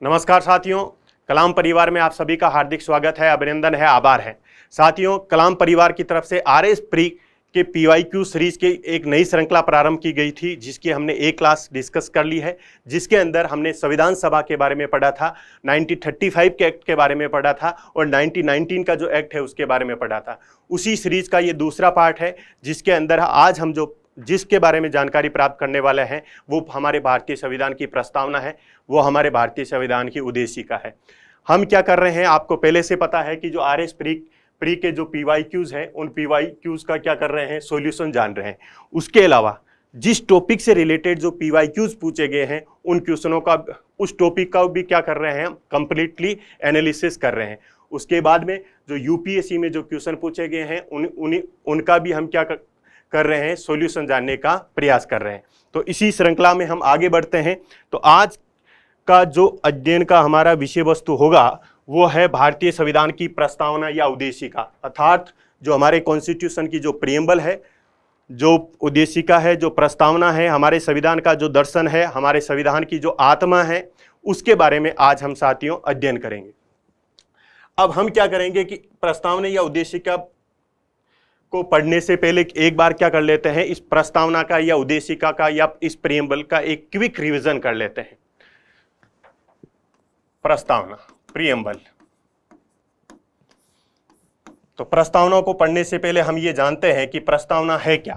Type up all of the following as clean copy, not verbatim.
नमस्कार साथियों, कलाम परिवार में आप सभी का हार्दिक स्वागत है, अभिनंदन है, आभार है। साथियों, कलाम परिवार की तरफ से आरएस प्री के पीवाईक्यू सीरीज की एक नई श्रृंखला प्रारंभ की गई थी, जिसकी हमने एक क्लास डिस्कस कर ली है, जिसके अंदर हमने संविधान सभा के बारे में पढ़ा था, 1935 के एक्ट के बारे में पढ़ा था और 1919 का जो एक्ट है उसके बारे में पढ़ा था। उसी सीरीज का ये दूसरा पार्ट है, जिसके अंदर आज हम जिसके बारे में जानकारी प्राप्त करने वाले हैं वो हमारे भारतीय संविधान की प्रस्तावना है, वो हमारे भारतीय संविधान की उद्देशिका है। हम क्या कर रहे हैं, आपको पहले से पता है कि जो आरएस प्री के जो पीवाईक्यूज हैं, उन पीवाईक्यूज का क्या कर रहे हैं, सॉल्यूशन जान रहे हैं। उसके अलावा जिस टॉपिक से रिलेटेड जो पीवाईक्यूज पूछे गए हैं, उन क्वेश्चनों का, उस टॉपिक का भी क्या कर रहे हैं, कंप्लीटली एनालिसिस कर रहे हैं। उसके बाद में जो यूपीएससी में जो क्वेश्चन पूछे गए हैं उनका भी हम क्या कर रहे हैं, सॉल्यूशन जानने का प्रयास कर रहे हैं। तो इसी श्रृंखला में हम आगे बढ़ते हैं। तो आज का जो अध्ययन का हमारा विषय वस्तु होगा वो है भारतीय संविधान की प्रस्तावना या उद्देशिका, अर्थात जो हमारे कॉन्स्टिट्यूशन की जो प्रियम्बल है, जो उद्देशिका है, जो प्रस्तावना है, हमारे संविधान का जो दर्शन है, हमारे संविधान की जो आत्मा है, उसके बारे में आज हम साथियों अध्ययन करेंगे। अब हम क्या करेंगे कि प्रस्तावना या उद्देशिका को पढ़ने से पहले एक बार क्या कर लेते हैं, इस प्रस्तावना का या उद्देशिका का या इस प्रियम्बल का एक क्विक रिवीजन कर लेते हैं। प्रस्तावना, प्रियम्बल। तो प्रस्तावना को पढ़ने से पहले हम ये जानते हैं कि प्रस्तावना है क्या।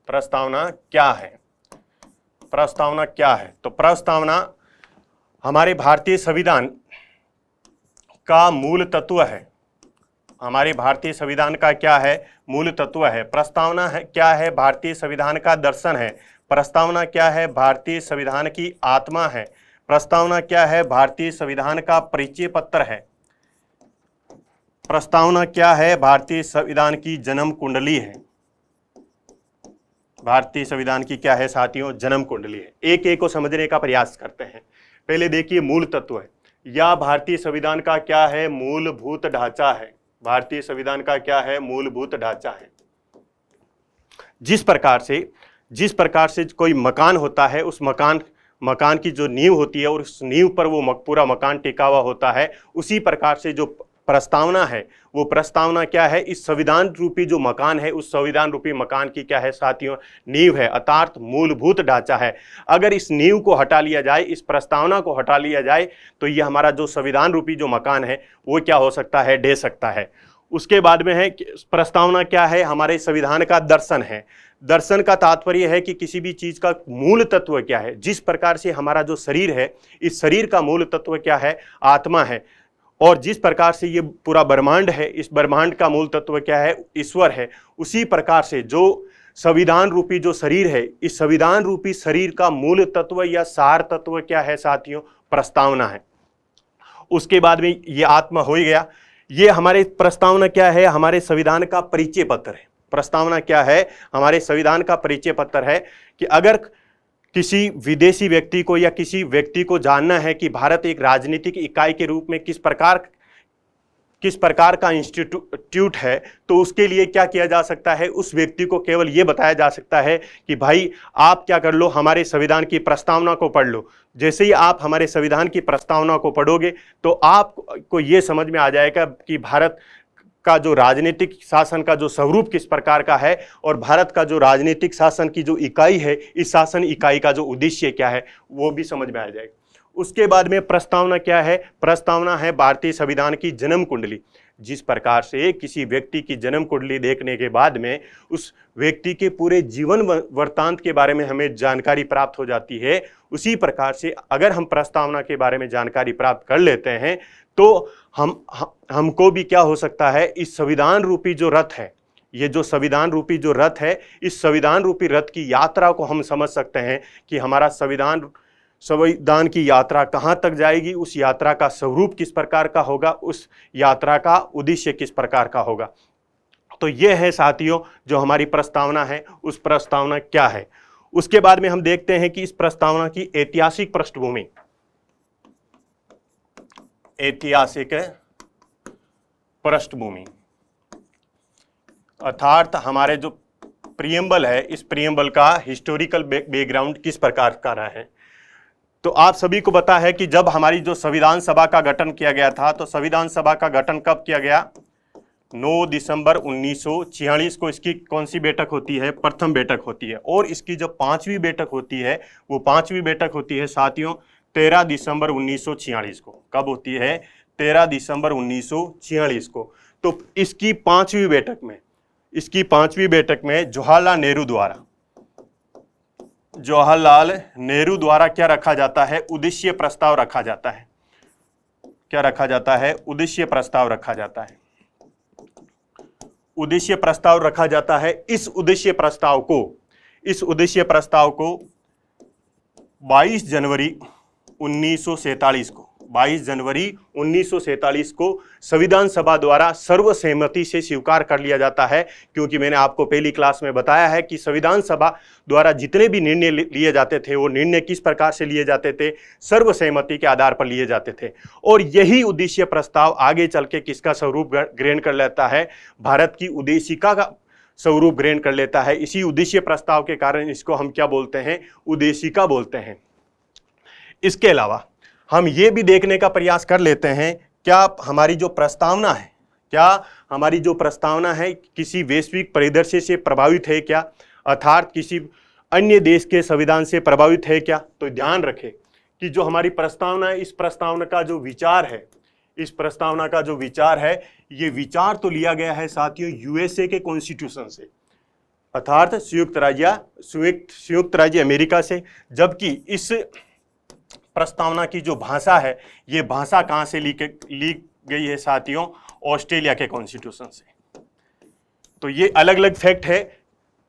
प्रस्तावना क्या है? प्रस्तावना क्या है? तो प्रस्तावना हमारे भारतीय संविधान का मूल तत्व है। हमारे भारतीय संविधान का क्या है, मूल तत्व है। प्रस्तावना है क्या है, भारतीय संविधान का दर्शन है। प्रस्तावना क्या है, भारतीय संविधान की आत्मा है। प्रस्तावना क्या है, भारतीय संविधान का परिचय पत्र है। प्रस्तावना क्या है, भारतीय संविधान की जन्म कुंडली है। भारतीय संविधान की क्या है साथियों, जन्म कुंडली है। एक एक को समझने का प्रयास करते हैं। पहले देखिए, मूल तत्व है या भारतीय संविधान का क्या है, मूलभूत ढांचा है। भारतीय संविधान का क्या है, मूलभूत ढांचा है। जिस प्रकार से कोई मकान होता है, उस मकान की जो नींव होती है और उस नींव पर वो पूरा मकान टिका हुआ होता है, उसी प्रकार से जो प्रस्तावना है, वो प्रस्तावना क्या है, इस संविधान रूपी जो मकान है, उस संविधान रूपी मकान की क्या है साथियों, नींव है, अर्थात मूलभूत ढांचा है। अगर इस नींव को हटा लिया जाए, इस प्रस्तावना को हटा लिया जाए, तो ये हमारा जो संविधान रूपी जो मकान है वो क्या हो सकता है, ढह सकता है। उसके बाद में है प्रस्तावना क्या है, हमारे संविधान का दर्शन है। दर्शन का तात्पर्य है कि किसी भी चीज का मूल तत्व क्या है। जिस प्रकार से हमारा जो शरीर है, इस शरीर का मूल तत्व क्या है, आत्मा है। और जिस प्रकार से ये पूरा ब्रह्मांड है, इस ब्रह्मांड का मूल तत्व क्या है, ईश्वर है। उसी प्रकार से जो संविधान रूपी जो शरीर है, इस संविधान रूपी शरीर का मूल तत्व या सार तत्व क्या है साथियों, प्रस्तावना है। उसके बाद में ये आत्मा हो ही गया। ये हमारे प्रस्तावना क्या है, हमारे संविधान का परिचय पत्र है। प्रस्तावना क्या है, हमारे संविधान का परिचय पत्र है कि अगर किसी विदेशी व्यक्ति को या किसी व्यक्ति को जानना है कि भारत एक राजनीतिक इकाई के रूप में किस प्रकार का इंस्टीट्यूट है, तो उसके लिए क्या किया जा सकता है, उस व्यक्ति को केवल ये बताया जा सकता है कि भाई आप क्या कर लो, हमारे संविधान की प्रस्तावना को पढ़ लो। जैसे ही आप हमारे संविधान की प्रस्तावना को पढ़ोगे तो आपको ये समझ में आ जाएगा कि भारत का जो राजनीतिक शासन का जो स्वरूप किस प्रकार का है और भारत का जो राजनीतिक शासन की जो इकाई है, इस शासन इकाई का जो उद्देश्य क्या है, वो भी समझ में आ जाएगा। उसके बाद में प्रस्तावना क्या है, प्रस्तावना है भारतीय संविधान की जन्म कुंडली। जिस प्रकार से किसी व्यक्ति की जन्म कुंडली देखने के बाद में उस व्यक्ति के पूरे जीवन वृत्तांत के बारे में हमें जानकारी प्राप्त हो जाती है, उसी प्रकार से अगर हम प्रस्तावना के बारे में जानकारी प्राप्त कर लेते हैं तो हमको भी क्या हो सकता है, इस संविधान रूपी जो रथ है, ये जो संविधान रूपी जो रथ है, इस संविधान रूपी रथ की यात्रा को हम समझ सकते हैं कि हमारा संविधान की यात्रा कहाँ तक जाएगी, उस यात्रा का स्वरूप किस प्रकार का होगा, उस यात्रा का उद्देश्य किस प्रकार का होगा। तो ये है साथियों जो हमारी प्रस्तावना है, उस प्रस्तावना क्या है। उसके बाद में हम देखते हैं कि इस प्रस्तावना की ऐतिहासिक पृष्ठभूमि, ऐतिहासिक पृष्ठभूमि अर्थात हमारे जो प्रियम्बल है, इस प्रियम्बल का हिस्टोरिकल बैकग्राउंड किस प्रकार का रहा है। तो आप सभी को पता है कि जब हमारी जो संविधान सभा का गठन किया गया था, तो संविधान सभा का गठन कब किया गया? 9 दिसंबर 1946 को इसकी कौन सी बैठक होती है? प्रथम बैठक होती है। और इसकी जो 5वीं बैठक होती है, वो 5वीं बैठक होती है साथियों 13 दिसंबर 1946 को। कब होती है? 13 दिसंबर 1946 को। तो इसकी 5वीं बैठक में जवाहरलाल नेहरू द्वारा क्या रखा जाता है? उद्देश्य प्रस्ताव रखा जाता है। क्या रखा जाता है? उद्देश्य प्रस्ताव रखा जाता है। उद्देश्य प्रस्ताव रखा जाता है। इस उद्देश्य प्रस्ताव को 22 जनवरी 1947 को संविधान सभा द्वारा सर्वसहमति से स्वीकार कर लिया जाता है। क्योंकि मैंने आपको पहली क्लास में बताया है कि संविधान सभा द्वारा जितने भी निर्णय लिए जाते थे, वो निर्णय किस प्रकार से लिए जाते थे? सर्वसहमति के आधार पर लिए जाते थे। और यही उद्देश्य प्रस्ताव आगे चल के किसका स्वरूप ग्रहण कर लेता है? भारत की उद्देशिका का स्वरूप ग्रहण कर लेता है। इसी उद्देश्य प्रस्ताव के कारण इसको हम क्या बोलते हैं? उद्देशिका बोलते हैं। इसके अलावा हम ये भी देखने का प्रयास कर लेते हैं, क्या हमारी जो प्रस्तावना है किसी वैश्विक परिदृश्य से प्रभावित है क्या? अर्थात किसी अन्य देश के संविधान से प्रभावित है क्या? तो ध्यान रखें कि जो हमारी प्रस्तावना है, इस प्रस्तावना का जो विचार है, ये विचार तो लिया गया है साथियों यूएसए के कॉन्स्टिट्यूशन से, अर्थात संयुक्त राज्य अमेरिका से। जबकि इस प्रस्तावना की जो भाषा है, ये भाषा कहां से ली गई है साथियों? ऑस्ट्रेलिया के कॉन्स्टिट्यूशन से। तो ये अलग अलग फैक्ट है,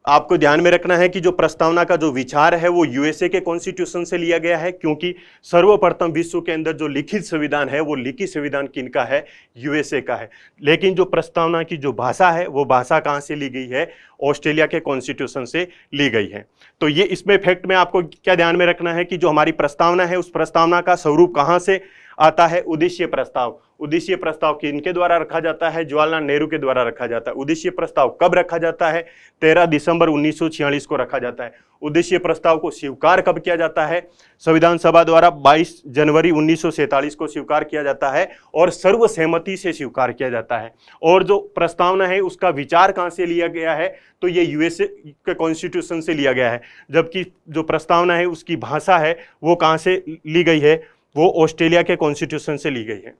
आपको ध्यान में रखना है कि जो प्रस्तावना का जो विचार है वो यूएसए के कॉन्स्टिट्यूशन से लिया गया है। क्योंकि सर्वप्रथम विश्व के अंदर जो लिखित संविधान है, वो लिखित संविधान किनका है? यूएसए का है। लेकिन जो प्रस्तावना की जो भाषा है, वो भाषा कहां से ली गई है? ऑस्ट्रेलिया के कॉन्स्टिट्यूशन से ली गई है। तो ये इसमें फैक्ट में आपको क्या ध्यान में रखना है कि जो हमारी प्रस्तावना है, उस प्रस्तावना का स्वरूप कहां से आता है? उद्देश्य प्रस्ताव। उद्देश्य प्रस्ताव किनके द्वारा रखा जाता है? जवाहरलाल नेहरू के द्वारा रखा जाता है। उद्देश्य प्रस्ताव कब रखा जाता है? 13 दिसंबर 1946 को रखा जाता है। उद्देश्य प्रस्ताव को स्वीकार कब किया जाता है? संविधान सभा द्वारा 22 जनवरी 1947 को स्वीकार किया जाता है और सर्वसहमति से स्वीकार किया जाता है। और जो प्रस्तावना है उसका विचार कहां से लिया गया है? तो ये यूएसए के कॉन्स्टिट्यूशन से लिया गया है। जबकि जो प्रस्तावना है उसकी भाषा है वो कहां से ली गई है? वो ऑस्ट्रेलिया के कॉन्स्टिट्यूशन से ली गई है।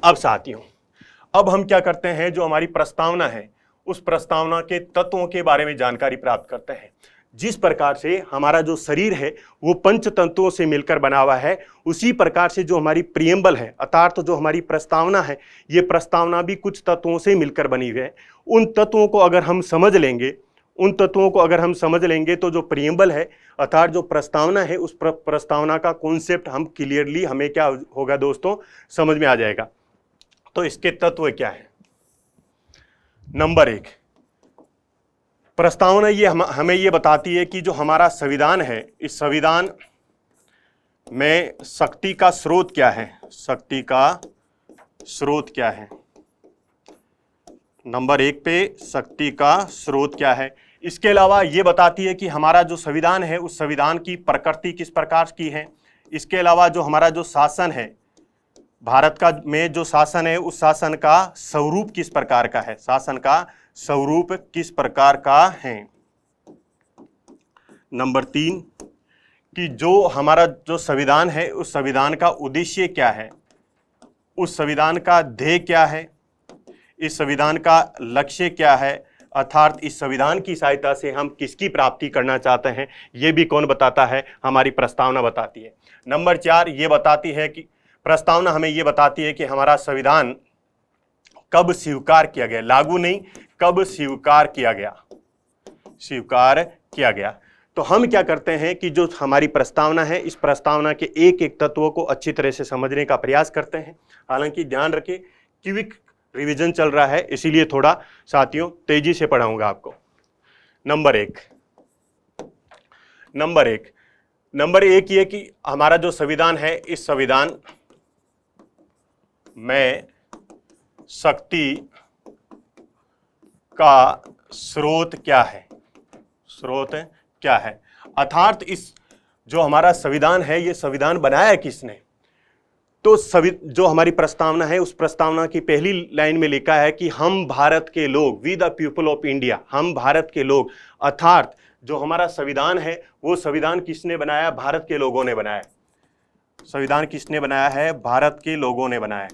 अब साथियों, अब हम क्या करते हैं, जो हमारी प्रस्तावना है उस प्रस्तावना के तत्वों के बारे में जानकारी प्राप्त करते हैं। जिस प्रकार से हमारा जो शरीर है वो पंच तत्वों से मिलकर बना हुआ है, उसी प्रकार से जो हमारी प्रियम्बल है, अर्थात तो जो हमारी प्रस्तावना है, ये प्रस्तावना भी कुछ तत्वों से मिलकर बनी हुई है। उन तत्वों को अगर हम समझ लेंगे तो जो प्रियम्बल है, अर्थात जो प्रस्तावना है, उस प्रस्तावना का कॉन्सेप्ट हम क्लियरली हमें क्या होगा दोस्तों? समझ में आ जाएगा। तो इसके तत्व क्या है? नंबर 1, प्रस्तावना ये हमें ये बताती है कि जो हमारा संविधान है, इस संविधान में शक्ति का स्रोत क्या है? शक्ति का स्रोत क्या है? नंबर 1 पे शक्ति का स्रोत क्या है। इसके अलावा ये बताती है कि हमारा जो संविधान है, उस संविधान की प्रकृति किस प्रकार की है। इसके अलावा जो हमारा जो शासन है, भारत का में जो शासन है, उस शासन का स्वरूप किस प्रकार का है? शासन का स्वरूप किस प्रकार का है। नंबर 3, कि जो हमारा जो संविधान है, उस संविधान का उद्देश्य क्या है, उस संविधान का ध्येय क्या है, इस संविधान का लक्ष्य क्या है, अर्थात इस संविधान की सहायता से हम किसकी प्राप्ति करना चाहते हैं, ये भी कौन बताता है? हमारी प्रस्तावना बताती है। नंबर 4, ये बताती है कि प्रस्तावना हमें ये बताती है कि हमारा संविधान कब स्वीकार किया गया, लागू नहीं, कब स्वीकार किया गया। तो हम क्या करते हैं कि जो हमारी प्रस्तावना है, इस प्रस्तावना के एक एक तत्वों को अच्छी तरह से समझने का प्रयास करते हैं। हालांकि ध्यान रखें, क्विक रिवीजन चल रहा है, इसीलिए थोड़ा साथियों तेजी से पढ़ाऊंगा आपको। नंबर एक ये कि हमारा जो संविधान है, इस संविधान में शक्ति का स्रोत क्या है? अर्थात इस जो हमारा संविधान है, ये संविधान बनाया किसने? तो जो हमारी प्रस्तावना है, उस प्रस्तावना की पहली लाइन में लिखा है कि हम भारत के लोग, we the people of India, हम भारत के लोग, अर्थात जो हमारा संविधान है वो संविधान किसने बनाया? भारत के लोगों ने बनाया। संविधान किसने बनाया है? भारत के लोगों ने बनाया,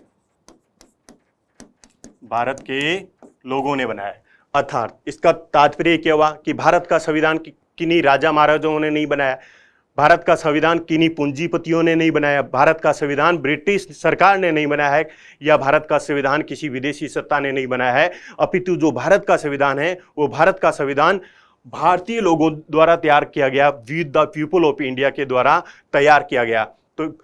भारत के लोगों ने बनाया। अर्थात इसका तात्पर्य क्या हुआ कि भारत का संविधान किन्हीं राजा महाराजाओं ने नहीं बनाया, भारत का संविधान किन्हीं पूंजीपतियों ने नहीं बनाया, भारत का संविधान ब्रिटिश सरकार ने नहीं बनाया है, या भारत का संविधान किसी विदेशी सत्ता ने नहीं बनाया है, अपितु जो भारत का संविधान है वो भारत का संविधान भारतीय लोगों द्वारा तैयार किया गया, with the people of India के द्वारा तैयार किया गया। तो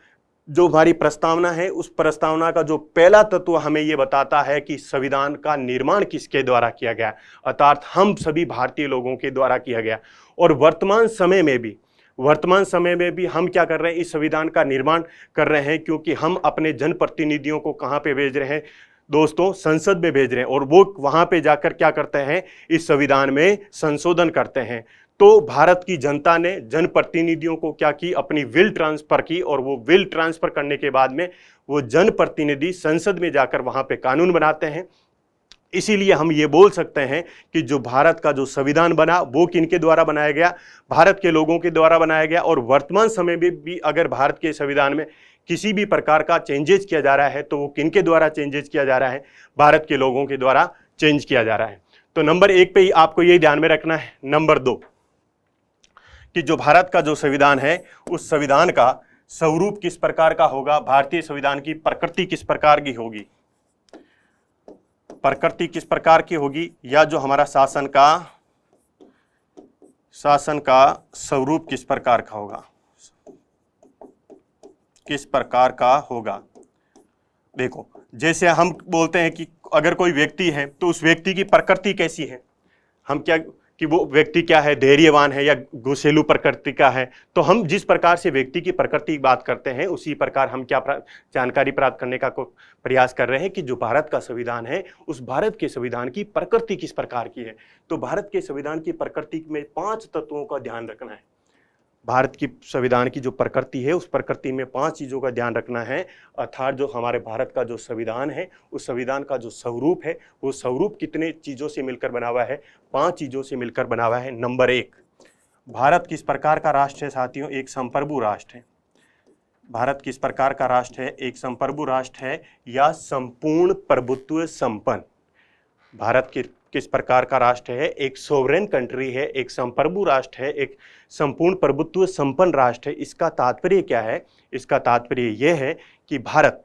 जो हमारी प्रस्तावना है, उस प्रस्तावना का जो पहला तत्व हमें यह बताता है कि संविधान का निर्माण किसके द्वारा किया गया, अर्थात हम सभी भारतीय लोगों के द्वारा किया गया। और वर्तमान समय में भी हम क्या कर रहे हैं? इस संविधान का निर्माण कर रहे हैं, क्योंकि हम अपने जनप्रतिनिधियों को कहां पे भेज रहे हैं दोस्तों? संसद में भेज रहे हैं, और वो वहां पे जाकर क्या करते हैं? इस संविधान में संशोधन करते हैं। तो भारत की जनता ने जनप्रतिनिधियों को क्या की? अपनी विल ट्रांसफर की, और वो विल ट्रांसफर करने के बाद में वो जनप्रतिनिधि संसद में जाकर वहां पे कानून बनाते हैं। इसीलिए हम ये बोल सकते हैं कि जो भारत का जो संविधान बना वो किनके द्वारा बनाया गया? भारत के लोगों के द्वारा बनाया गया। और वर्तमान समय में भी अगर भारत के संविधान में किसी भी प्रकार का चेंजेस किया जा रहा है तो वो किनके द्वारा चेंजेस किया जा रहा है? भारत के लोगों के द्वारा चेंज किया जा रहा है। तो नंबर 1 पे ही आपको ये ध्यान में रखना है। नंबर 2 कि जो भारत का जो संविधान है, उस संविधान का स्वरूप किस प्रकार का होगा? भारतीय संविधान की प्रकृति किस प्रकार की होगी? प्रकृति किस प्रकार की होगी? या जो हमारा शासन का स्वरूप किस प्रकार का होगा? किस प्रकार का होगा? देखो, जैसे हम बोलते हैं कि अगर कोई व्यक्ति है तो उस व्यक्ति की प्रकृति कैसी है? हम क्या कि वो व्यक्ति क्या है? धैर्यवान है या गुस्सैलू प्रकृति का है? तो हम जिस प्रकार से व्यक्ति की प्रकृति की बात करते हैं, उसी प्रकार हम क्या जानकारी प्राप्त करने का प्रयास कर रहे हैं कि जो भारत का संविधान है, उस भारत के संविधान की प्रकृति किस प्रकार की है। तो भारत के संविधान की प्रकृति में 5 तत्वों का ध्यान रखना है। भारत की संविधान की जो प्रकृति है, उस प्रकृति में 5 चीज़ों का ध्यान रखना है। अर्थात जो हमारे भारत का जो संविधान है, उस संविधान का जो स्वरूप है, वो स्वरूप कितने चीज़ों से मिलकर बना हुआ है? 5 चीज़ों से मिलकर बना हुआ है। नंबर 1, भारत किस प्रकार का राष्ट्र है साथियों? एक संप्रभु राष्ट्र है। भारत किस प्रकार का राष्ट्र है? एक संप्रभु राष्ट्र है या संपूर्ण प्रभुत्व संपन्न। भारत किस प्रकार का राष्ट्र है? एक सोवरेन कंट्री है, एक संप्रभु राष्ट्र है, एक संपूर्ण प्रभुत्व संपन्न राष्ट्र है। इसका तात्पर्य क्या है? इसका तात्पर्य यह है कि भारत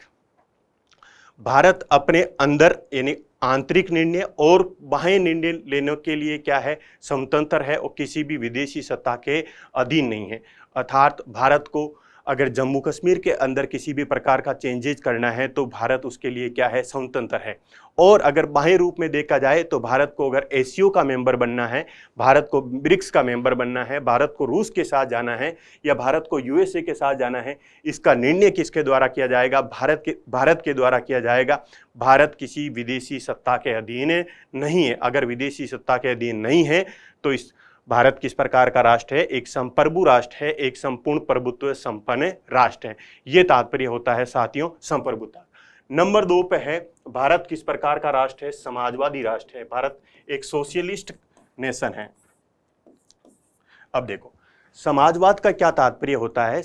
अपने अंदर यानी आंतरिक निर्णय और बाह्य निर्णय लेने के लिए क्या है? स्वतंत्र है और किसी भी विदेशी सत्ता के अधीन नहीं है। अर्थात भारत को अगर जम्मू कश्मीर के अंदर किसी भी प्रकार का चेंजेस करना है तो भारत उसके लिए क्या है? स्वतंत्र है। और अगर बाह्य रूप में देखा जाए तो भारत को अगर एसीओ का मेंबर बनना है, भारत को ब्रिक्स का मेंबर बनना है, भारत को रूस के साथ जाना है या भारत को यूएसए के साथ जाना है, इसका निर्णय किसके द्वारा किया जाएगा? भारत के द्वारा किया जाएगा। भारत किसी विदेशी सत्ता के अधीन नहीं है। अगर विदेशी सत्ता के अधीन नहीं है तो इस भारत किस प्रकार का राष्ट्र है? एक संप्रभु राष्ट्र है, एक संपूर्ण प्रभुत्व संपन्न राष्ट्र है। ये तात्पर्य होता है साथियों संप्रभुता। नंबर 2 पे है भारत किस प्रकार का राष्ट्र है? समाजवादी राष्ट्र है। भारत एक सोशलिस्ट नेशन है। अब देखो, समाजवाद का क्या तात्पर्य होता है?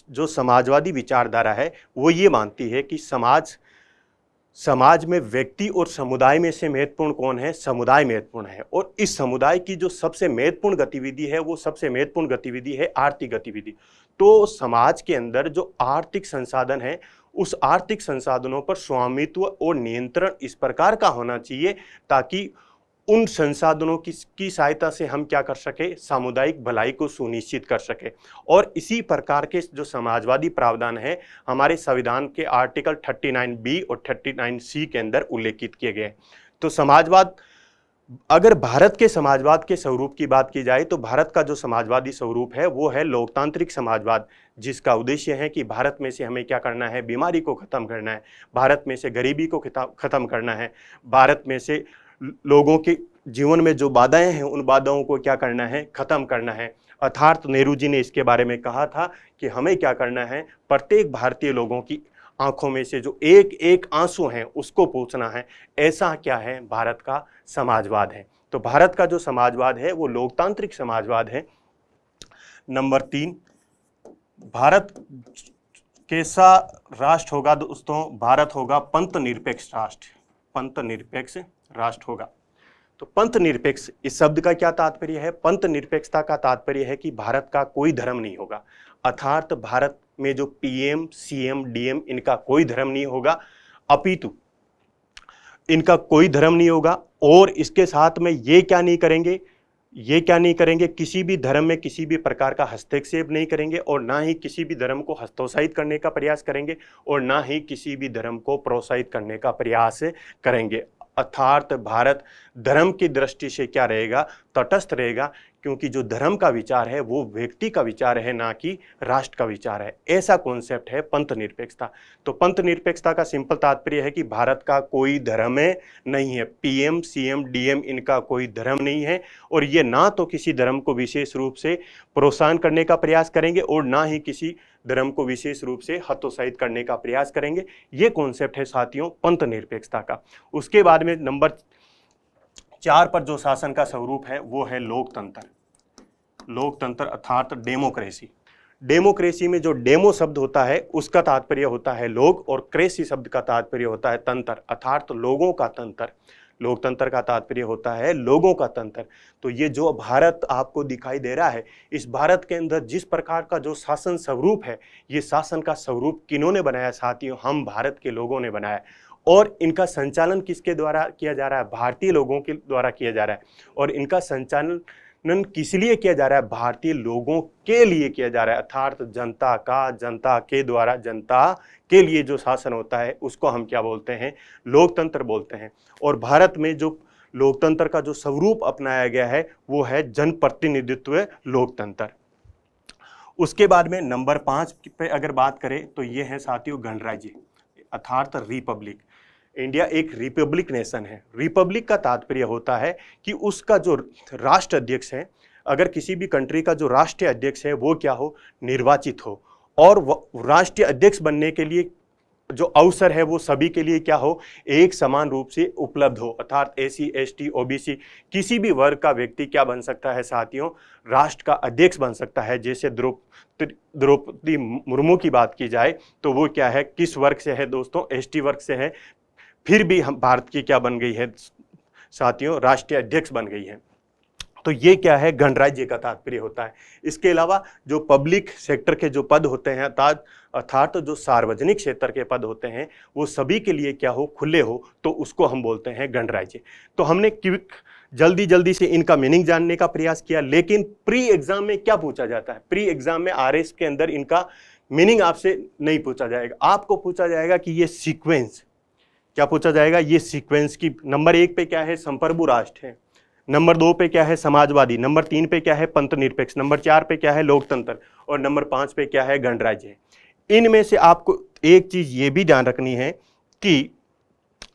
जो समाजवादी विचारधारा है वो ये मानती है कि समाज में व्यक्ति और समुदाय में से महत्वपूर्ण कौन है? समुदाय महत्वपूर्ण है। और इस समुदाय की जो सबसे महत्वपूर्ण गतिविधि है, वो सबसे महत्वपूर्ण गतिविधि है आर्थिक गतिविधि। तो समाज के अंदर जो आर्थिक संसाधन है, उस आर्थिक संसाधनों पर स्वामित्व और नियंत्रण इस प्रकार का होना चाहिए ताकि उन संसाधनों की सहायता से हम क्या कर सके? सामुदायिक भलाई को सुनिश्चित कर सके। और इसी प्रकार के जो समाजवादी प्रावधान है हमारे संविधान के आर्टिकल 39B और 39C के अंदर उल्लेखित किए गए। तो समाजवाद, अगर भारत के समाजवाद के स्वरूप की बात की जाए तो भारत का जो समाजवादी स्वरूप है वो है लोकतांत्रिक समाजवाद, जिसका उद्देश्य है कि भारत में से हमें क्या करना है? बीमारी को खत्म करना है, भारत में से गरीबी को खत्म करना है, भारत में से लोगों के जीवन में जो बाधाएं हैं उन बाधाओं को क्या करना है, खत्म करना है। अर्थात नेहरू जी ने इसके बारे में कहा था कि हमें क्या करना है, प्रत्येक भारतीय लोगों की आंखों में से जो एक एक आंसू हैं उसको पूछना है, ऐसा क्या है भारत का समाजवाद है। तो भारत का जो समाजवाद है वो लोकतांत्रिक समाजवाद है। नंबर 3, भारत कैसा राष्ट्र होगा दोस्तों? भारत होगा पंथ निरपेक्ष राष्ट्र, पंथ निरपेक्ष राष्ट्र होगा। तो पंथ निरपेक्ष इस शब्द का क्या तात्पर्य है? पंथ निरपेक्षता का तात्पर्य है कि भारत का कोई धर्म नहीं होगा, अर्थात भारत में जो पीएम, सीएम, डीएम इनका कोई धर्म नहीं होगा, अपितु इनका कोई धर्म नहीं होगा। और इसके साथ में ये क्या नहीं करेंगे, किसी भी धर्म में किसी भी प्रकार का हस्तक्षेप नहीं करेंगे, और ना ही किसी भी धर्म को हतोत्साहित करने का प्रयास करेंगे, और ना ही किसी भी धर्म को प्रोत्साहित करने का प्रयास करेंगे। अर्थात भारत धर्म की दृष्टि से क्या रहेगा? तटस्थ रहेगा, क्योंकि जो धर्म का विचार है वो व्यक्ति का विचार है, ना कि राष्ट्र का विचार है। ऐसा कॉन्सेप्ट है पंथ निरपेक्षता। तो पंथ निरपेक्षता का सिंपल तात्पर्य है कि भारत का कोई धर्म नहीं है, पीएम, सीएम, डीएम इनका कोई धर्म नहीं है, और ये ना तो किसी धर्म को विशेष रूप से प्रोत्साहन करने का प्रयास करेंगे, और ना ही किसी धर्म को विशेष रूप से हतोत्साहित करने का प्रयास करेंगे। ये कॉन्सेप्ट है साथियों पंथ निरपेक्षता का। उसके बाद में नंबर 4 पर जो शासन का स्वरूप है वो है लोकतंत्र। लोकतंत्र अर्थात डेमोक्रेसी। डेमोक्रेसी में जो डेमो शब्द होता है उसका तात्पर्य होता है लोग, और क्रेसी शब्द का तात्पर्य होता है तंत्र, अर्थात लोगों का तंत्र। लोकतंत्र का तात्पर्य होता है लोगों का तंत्र। तो ये जो भारत आपको दिखाई दे रहा है, इस भारत के अंदर जिस प्रकार का जो शासन स्वरूप है, ये शासन का स्वरूप किन्होंने बनाया साथियों? हम भारत के लोगों ने बनाया। और इनका संचालन किसके द्वारा किया जा रहा है? भारतीय लोगों के द्वारा किया जा रहा है। और इनका संचालन किस लिए किया जा रहा है? भारतीय लोगों के लिए किया जा रहा है, अर्थात जनता के द्वारा, जनता के लिए जो शासन होता है उसको हम क्या बोलते हैं? लोकतंत्र बोलते हैं। और भारत में जो लोकतंत्र का जो स्वरूप अपनाया गया है वो है जनप्रतिनिधित्व लोकतंत्र। उसके बाद में नंबर 5 पे अगर बात करें तो ये है साथियों गणराज्य, अर्थात रिपब्लिक। इंडिया एक रिपब्लिक नेशन है। रिपब्लिक का तात्पर्य होता है कि उसका जो राष्ट्र अध्यक्ष है, अगर किसी भी कंट्री का जो राष्ट्रीय अध्यक्ष है वो क्या हो? निर्वाचित हो, और राष्ट्रीय अध्यक्ष बनने के लिए जो अवसर है वो सभी के लिए क्या हो? एक समान रूप से उपलब्ध हो, अर्थात एसी, एसटी, ओबीसी किसी भी वर्ग का व्यक्ति क्या बन सकता है साथियों? राष्ट्र का अध्यक्ष बन सकता है। जैसे द्रौपदी मुर्मू की बात की जाए तो वो क्या है, किस वर्ग से है दोस्तों? एसटी वर्ग से है, फिर भी हम भारत की क्या बन गई है साथियों? राष्ट्रीय अध्यक्ष बन गई है। तो ये क्या है? गणराज्य का तात्पर्य होता है। इसके अलावा जो पब्लिक सेक्टर के जो पद होते हैं, अर्थात जो सार्वजनिक क्षेत्र के पद होते हैं वो सभी के लिए क्या हो? खुले हो, तो उसको हम बोलते हैं गणराज्य। तो हमने क्विक जल्दी से इनका मीनिंग जानने का प्रयास किया, लेकिन प्री एग्जाम में क्या पूछा जाता है? प्री एग्जाम में आरएस के अंदर इनका मीनिंग आपसे नहीं पूछा जाएगा, आपको पूछा जाएगा कि ये सीक्वेंस क्या पूछा जाएगा? ये सीक्वेंस की नंबर 1 पे क्या है? संप्रभु राष्ट्र है, नंबर 2 पे क्या है? समाजवादी, नंबर 3 पे क्या है? पंथ निरपेक्ष, नंबर 4 पे क्या है? लोकतंत्र, और नंबर 5 पे क्या है? गणराज्य। इनमें से आपको एक चीज ये भी ध्यान रखनी है कि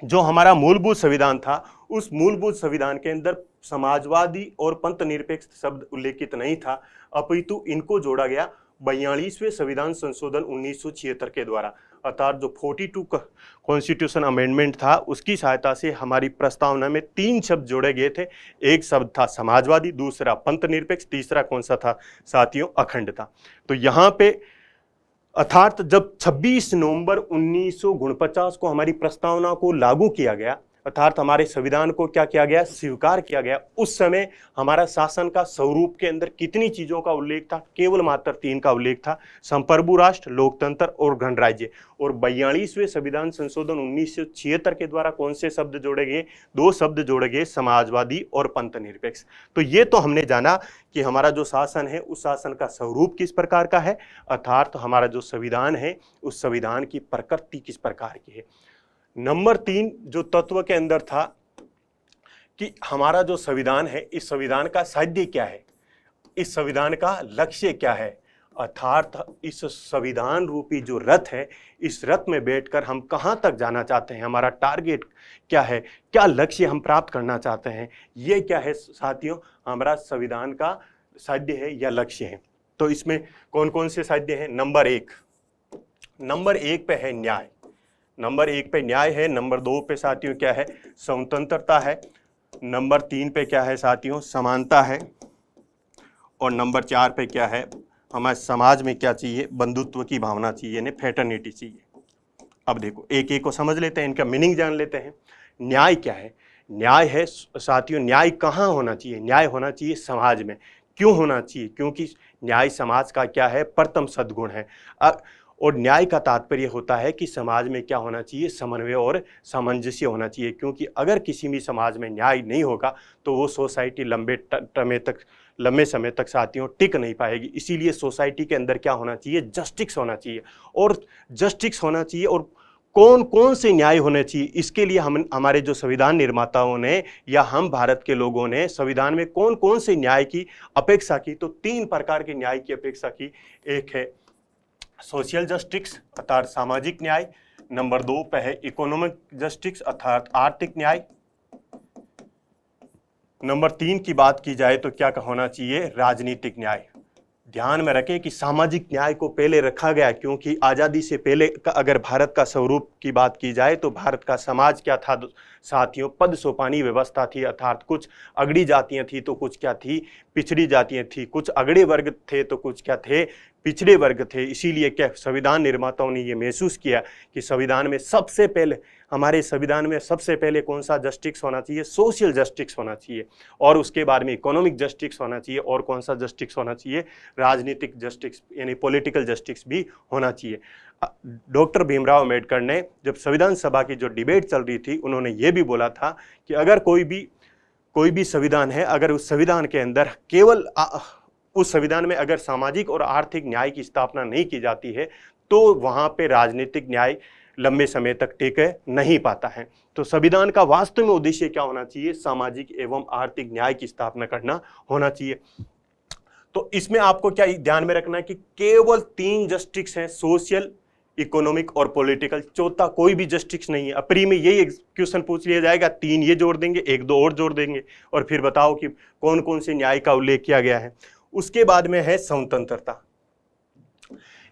जो हमारा मूलभूत संविधान था, उस मूलभूत संविधान के अंदर समाजवादी और पंथ निरपेक्ष शब्द उल्लेखित नहीं था, अपितु इनको जोड़ा गया 42वें संविधान संशोधन 1976 के द्वारा, अर्थात जो 42 कॉन्स्टिट्यूशन अमेंडमेंट था उसकी सहायता से हमारी प्रस्तावना में 3 शब्द जोड़े गए थे। एक शब्द था समाजवादी, दूसरा पंथ निरपेक्ष, तीसरा कौन सा था साथियों? अखंडता। तो यहाँ पे अर्थात जब 26 नवंबर 1949 को हमारी प्रस्तावना को लागू किया गया, अर्थात हमारे संविधान को क्या किया गया? स्वीकार किया गया। उस समय हमारा शासन का स्वरूप के अंदर कितनी चीजों का उल्लेख था? केवल मात्र 3 का उल्लेख था, संप्रभु राष्ट्र, लोकतंत्र और गणराज्य। और 42वें संविधान संशोधन 1976 के द्वारा कौन से शब्द जोड़े गए? 2 शब्द जोड़े गए, समाजवादी और पंथ निरपेक्ष। तो ये तो हमने जाना कि हमारा जो शासन है उस शासन का स्वरूप किस प्रकार का है, अर्थात हमारा जो संविधान है उस संविधान की प्रकृति किस प्रकार की है। नंबर 3 जो तत्व के अंदर था कि हमारा जो संविधान है, इस संविधान का साध्य क्या है, इस संविधान का लक्ष्य क्या है, अर्थात इस संविधान रूपी जो रथ है, इस रथ में बैठकर हम कहाँ तक जाना चाहते हैं, हमारा टारगेट क्या है, क्या लक्ष्य हम प्राप्त करना चाहते हैं, ये क्या है साथियों, हमारा संविधान का साध्य है या लक्ष्य है। तो इसमें कौन कौन से साध्य हैं? नंबर एक पे है न्याय, नंबर 1 पे न्याय है, नंबर 2 पे साथियों क्या है? स्वतंत्रता है, नंबर 3 पे क्या है साथियों? समानता है, और नंबर 4 पे क्या है? हमारे समाज में क्या चाहिए? बंधुत्व की भावना चाहिए, यानी फ्रेटर्निटी चाहिए। अब देखो एक एक को समझ लेते हैं, इनका मीनिंग जान लेते हैं। न्याय क्या है? न्याय है साथियों, न्याय कहाँ होना चाहिए? न्याय होना चाहिए समाज में। क्यों होना चाहिए? क्योंकि न्याय समाज का क्या है? प्रथम सद्गुण है। और न्याय का तात्पर्य होता है कि समाज में क्या होना चाहिए? समन्वय और सामंजस्य होना चाहिए, क्योंकि अगर किसी भी समाज में न्याय नहीं होगा तो वो सोसाइटी लंबे समय तक साथियों टिक नहीं पाएगी। इसीलिए सोसाइटी के अंदर क्या होना चाहिए? जस्टिस होना चाहिए। और जस्टिस होना चाहिए, और कौन कौन से न्याय होने चाहिए, इसके लिए हम हमारे जो संविधान निर्माताओं ने या हम भारत के लोगों ने संविधान में कौन कौन से न्याय की अपेक्षा की? तो 3 प्रकार के न्याय की अपेक्षा की। एक है सोशल जस्टिस अर्थात सामाजिक न्याय, नंबर 2 पे है इकोनॉमिक जस्टिस अर्थात आर्थिक न्याय, नंबर 3 की बात की जाए तो क्या होना चाहिए? राजनीतिक न्याय। ध्यान में रखें कि सामाजिक न्याय को पहले रखा गया, क्योंकि आज़ादी से पहले का अगर भारत का स्वरूप की बात की जाए तो भारत का समाज क्या था साथियों? पद सोपानी व्यवस्था थी, अर्थात कुछ अगड़ी जातियां थी तो कुछ क्या थी? पिछड़ी जातियां थी, कुछ अगड़े वर्ग थे तो कुछ क्या थे? पिछड़े वर्ग थे। इसीलिए क्या संविधान निर्माताओं ने ये महसूस किया कि संविधान में सबसे पहले, हमारे संविधान में सबसे पहले कौन सा जस्टिस होना चाहिए? सोशल जस्टिस होना चाहिए, और उसके बाद में इकोनॉमिक जस्टिस होना चाहिए, और कौन सा जस्टिस होना चाहिए? राजनीतिक जस्टिस यानी पॉलिटिकल जस्टिस भी होना चाहिए। डॉक्टर भीमराव अंबेडकर ने जब संविधान सभा की जो डिबेट चल रही थी, उन्होंने ये भी बोला था कि अगर कोई भी संविधान है, अगर उस संविधान के अंदर केवल उस संविधान में अगर सामाजिक और आर्थिक न्याय की स्थापना नहीं की जाती है तो वहां पे राजनीतिक न्याय लंबे समय तक टिक नहीं पाता है। तो संविधान का वास्तव में उद्देश्य क्या होना चाहिए? सामाजिक एवं आर्थिक न्याय की स्थापना करना होना चाहिए। तो इसमें आपको क्या ध्यान में रखना है कि केवल 3 जस्टिस हैं, सोशल, इकोनॉमिक और पॉलिटिकल। चौथा कोई भी जस्टिस नहीं है। प्री में यही क्वेश्चन पूछ लिया जाएगा, 3 ये जोड़ देंगे, 1-2 और जोड़ देंगे, और फिर बताओ कि कौन कौन से न्याय का उल्लेख किया गया है। उसके बाद में है स्वतंत्रता।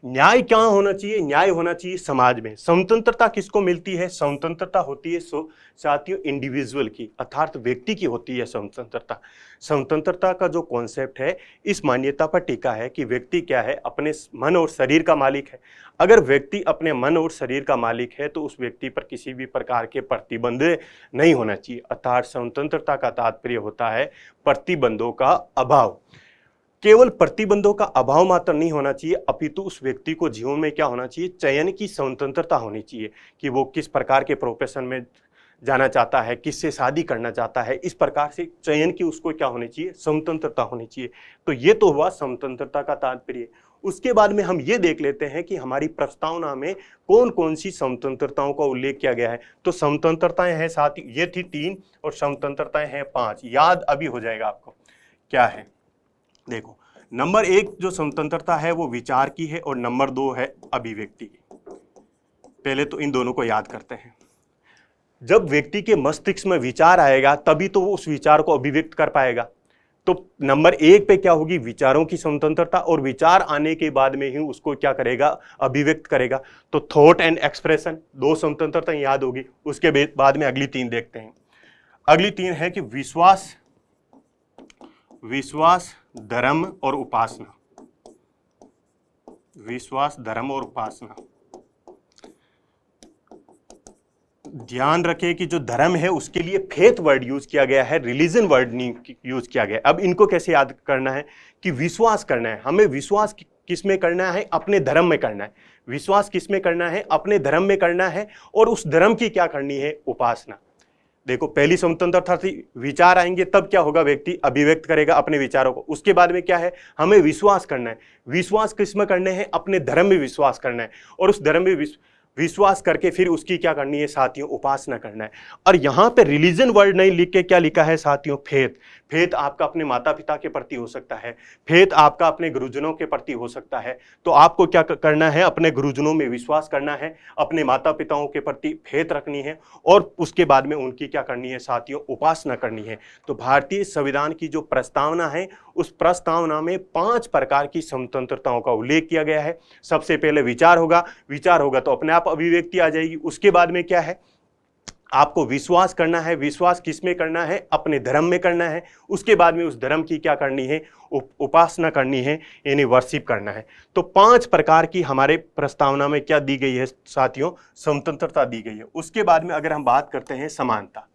न्याय क्या होना चाहिए? न्याय होना चाहिए समाज में। स्वतंत्रता किसको मिलती है? स्वतंत्रता होती है साथियों इंडिविजुअल की, अर्थात व्यक्ति की होती है स्वतंत्रता। स्वतंत्रता का जो कॉन्सेप्ट है इस मान्यता पर टिका है कि व्यक्ति क्या है? अपने मन और शरीर का मालिक है। अगर व्यक्ति अपने मन और शरीर का मालिक है तो उस व्यक्ति पर किसी भी प्रकार के प्रतिबंध नहीं होना चाहिए। अर्थात स्वतंत्रता का तात्पर्य होता है प्रतिबंधों का अभाव। केवल प्रतिबंधों का अभाव मात्र नहीं होना चाहिए, अपितु उस व्यक्ति को जीवन में क्या होना चाहिए? चयन की स्वतंत्रता होनी चाहिए कि वो किस प्रकार के प्रोफेशन में जाना चाहता है, किससे शादी करना चाहता है, इस प्रकार से चयन की उसको क्या होनी चाहिए? स्वतंत्रता होनी चाहिए। तो ये तो हुआ स्वतंत्रता का तात्पर्य। उसके बाद में हम ये देख लेते हैं कि हमारी प्रस्तावना में कौन कौन सी स्वतंत्रताओं का उल्लेख किया गया है। तो स्वतंत्रताएं हैं साथ, ये थी 3 और स्वतंत्रताएं हैं 5। याद अभी हो जाएगा आपको क्या है। देखो नंबर 1 जो स्वतंत्रता है वो विचार की है, और नंबर 2 है अभिव्यक्ति की। पहले तो इन दोनों को याद करते हैं। जब व्यक्ति के मस्तिष्क में विचार आएगा तभी तो वो उस विचार को अभिव्यक्त कर पाएगा। तो नंबर 1 पे क्या होगी? विचारों की स्वतंत्रता, और विचार आने के बाद में ही उसको क्या करेगा? अभिव्यक्त करेगा। तो थॉट एंड एक्सप्रेशन 2 स्वतंत्रता याद होगी। उसके बाद में अगली 3 देखते हैं। अगली 3 है कि विश्वास, धर्म और उपासना। विश्वास, धर्म और उपासना। ध्यान रखें कि जो धर्म है उसके लिए फेथ वर्ड यूज किया गया है, रिलीजन वर्ड नहीं यूज किया गया। अब इनको कैसे याद करना है कि विश्वास करना है, हमें विश्वास किस में करना है? अपने धर्म में करना है। विश्वास किस में करना है? अपने धर्म में करना है। और उस धर्म की क्या करनी है? उपासना। देखो पहली स्वतंत्रता थी, विचार आएंगे तब क्या होगा? व्यक्ति अभिव्यक्त करेगा अपने विचारों को। उसके बाद में क्या है? हमें विश्वास करना है। विश्वास किस में करने हैं? अपने धर्म में विश्वास करना है। और उस धर्म में विश्वास करके फिर उसकी क्या करनी है साथियों, उपासना करना है। और यहां पे रिलीजन वर्ड नहीं लिख के क्या लिखा है साथियों, फेथ। फेथ आपका अपने माता पिता के प्रति हो सकता है, फेथ आपका अपने गुरुजनों के प्रति हो सकता है। तो आपको क्या करना है, अपने गुरुजनों में विश्वास करना है, अपने माता पिताओं के प्रति फेथ रखनी है और उसके बाद में उनकी क्या करनी है साथियों, उपासना करनी है। तो भारतीय संविधान की जो प्रस्तावना है, उस प्रस्तावना में 5 प्रकार की स्वतंत्रताओं का उल्लेख किया गया है। सबसे पहले विचार होगा, विचार होगा तो अपने आप अभिव्यक्ति आ जाएगी। उसके बाद में क्या है, आपको विश्वास करना है। विश्वास किस में करना है, अपने धर्म में करना है। उसके बाद में उस धर्म की क्या करनी है, उपासना करनी है, यानी वर्शिप करना है। तो 5 प्रकार की हमारे प्रस्तावना में क्या दी गई है साथियों, स्वतंत्रता दी गई है। उसके बाद में अगर हम बात करते हैं समानता,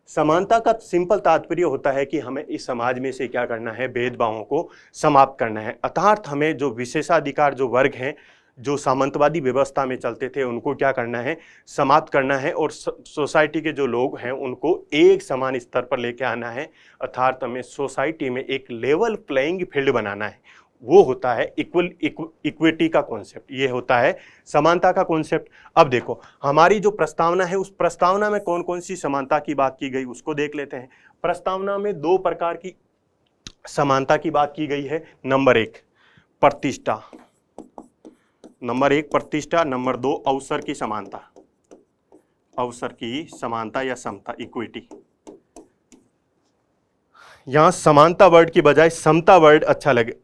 समानता का सिंपल तात्पर्य होता है कि हमें इस समाज में से क्या करना है, भेदभावों को समाप्त करना है। अर्थात हमें जो विशेषाधिकार जो वर्ग हैं, जो सामंतवादी व्यवस्था में चलते थे, उनको क्या करना है, समाप्त करना है और सोसाइटी के जो लोग हैं उनको एक समान स्तर पर लेके आना है। अर्थात हमें सोसाइटी में एक लेवल प्लेइंग फील्ड बनाना है। वो होता है इक्विटी का कॉन्सेप्ट, ये होता है समानता का कॉन्सेप्ट। अब देखो हमारी जो प्रस्तावना है, उस प्रस्तावना में कौन कौन सी समानता की बात की गई उसको देख लेते हैं। प्रस्तावना में 2 प्रकार की समानता की बात की गई है। नंबर 1 प्रतिष्ठा, नंबर 1 प्रतिष्ठा, नंबर 2 अवसर की समानता, अवसर की समानता या समता, इक्विटी। यहां समानता वर्ड की बजाय समता वर्ड अच्छा लगे,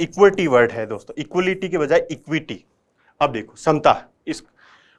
इक्विटी वर्ड है दोस्तों, इक्वलिटी के बजाय इक्विटी। अब देखो समता, इस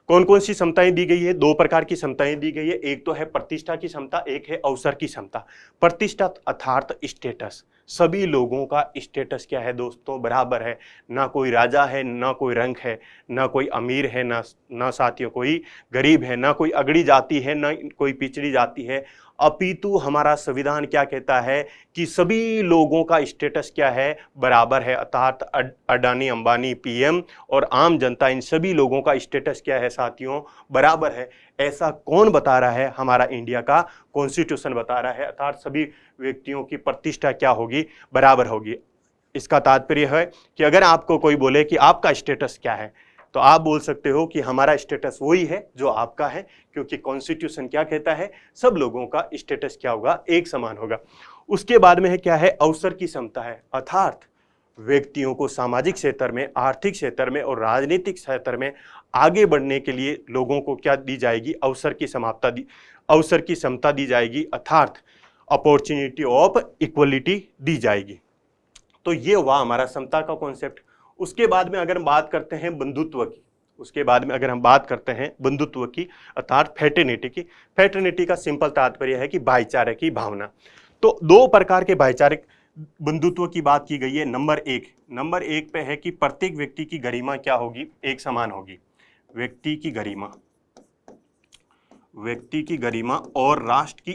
कौन कौन सी समताएं दी गई है, 2 प्रकार की समताएं दी गई है। एक तो है प्रतिष्ठा की समता, एक है अवसर की समता। प्रतिष्ठा अर्थात स्टेटस, सभी लोगों का स्टेटस क्या है दोस्तों, बराबर है। ना कोई राजा है, ना कोई रंक है, ना कोई अमीर है, ना साथियों कोई गरीब है, ना कोई अगड़ी जाति है, ना कोई पिछड़ी जाति है। अपितु हमारा संविधान क्या कहता है कि सभी लोगों का स्टेटस क्या है, बराबर है। अर्थात अडानी, अंबानी, पीएम और आम जनता, इन सभी लोगों का स्टेटस क्या है साथियों, बराबर है। ऐसा कौन बता रहा है, हमारा इंडिया का कॉन्स्टिट्यूशन बता रहा है। अर्थात सभी व्यक्तियों की प्रतिष्ठा क्या होगी, बराबर होगी। इसका तात्पर्य है कि अगर आपको कोई बोले कि आपका स्टेटस क्या है, तो आप बोल सकते हो कि हमारा स्टेटस वही है जो आपका है, क्योंकि कॉन्स्टिट्यूशन क्या कहता है, सब लोगों का स्टेटस क्या होगा, एक समान होगा। उसके बाद में है क्या है, अवसर की समता है। अर्थात व्यक्तियों को सामाजिक क्षेत्र में, आर्थिक क्षेत्र में और राजनीतिक क्षेत्र में आगे बढ़ने के लिए लोगों को क्या दी जाएगी, अवसर की समता दी जाएगी। अर्थात अपॉर्चुनिटी ऑफ इक्वलिटी दी जाएगी। तो ये हुआ हमारा समता का कॉन्सेप्ट। उसके बाद में अगर हम बात करते हैं बंधुत्व की, उसके बाद में अगर हम बात करते हैं बंधुत्व की, अर्थात फ्रेटर्निटी की। फ्रेटर्निटी का सिंपल तात्पर्य है कि भाईचारे की भावना। तो 2 प्रकार के भाईचारिक बंधुत्व की बात की गई है। नंबर एक पे है कि प्रत्येक व्यक्ति की गरिमा क्या होगी, एक समान होगी। व्यक्ति की गरिमा और राष्ट्र की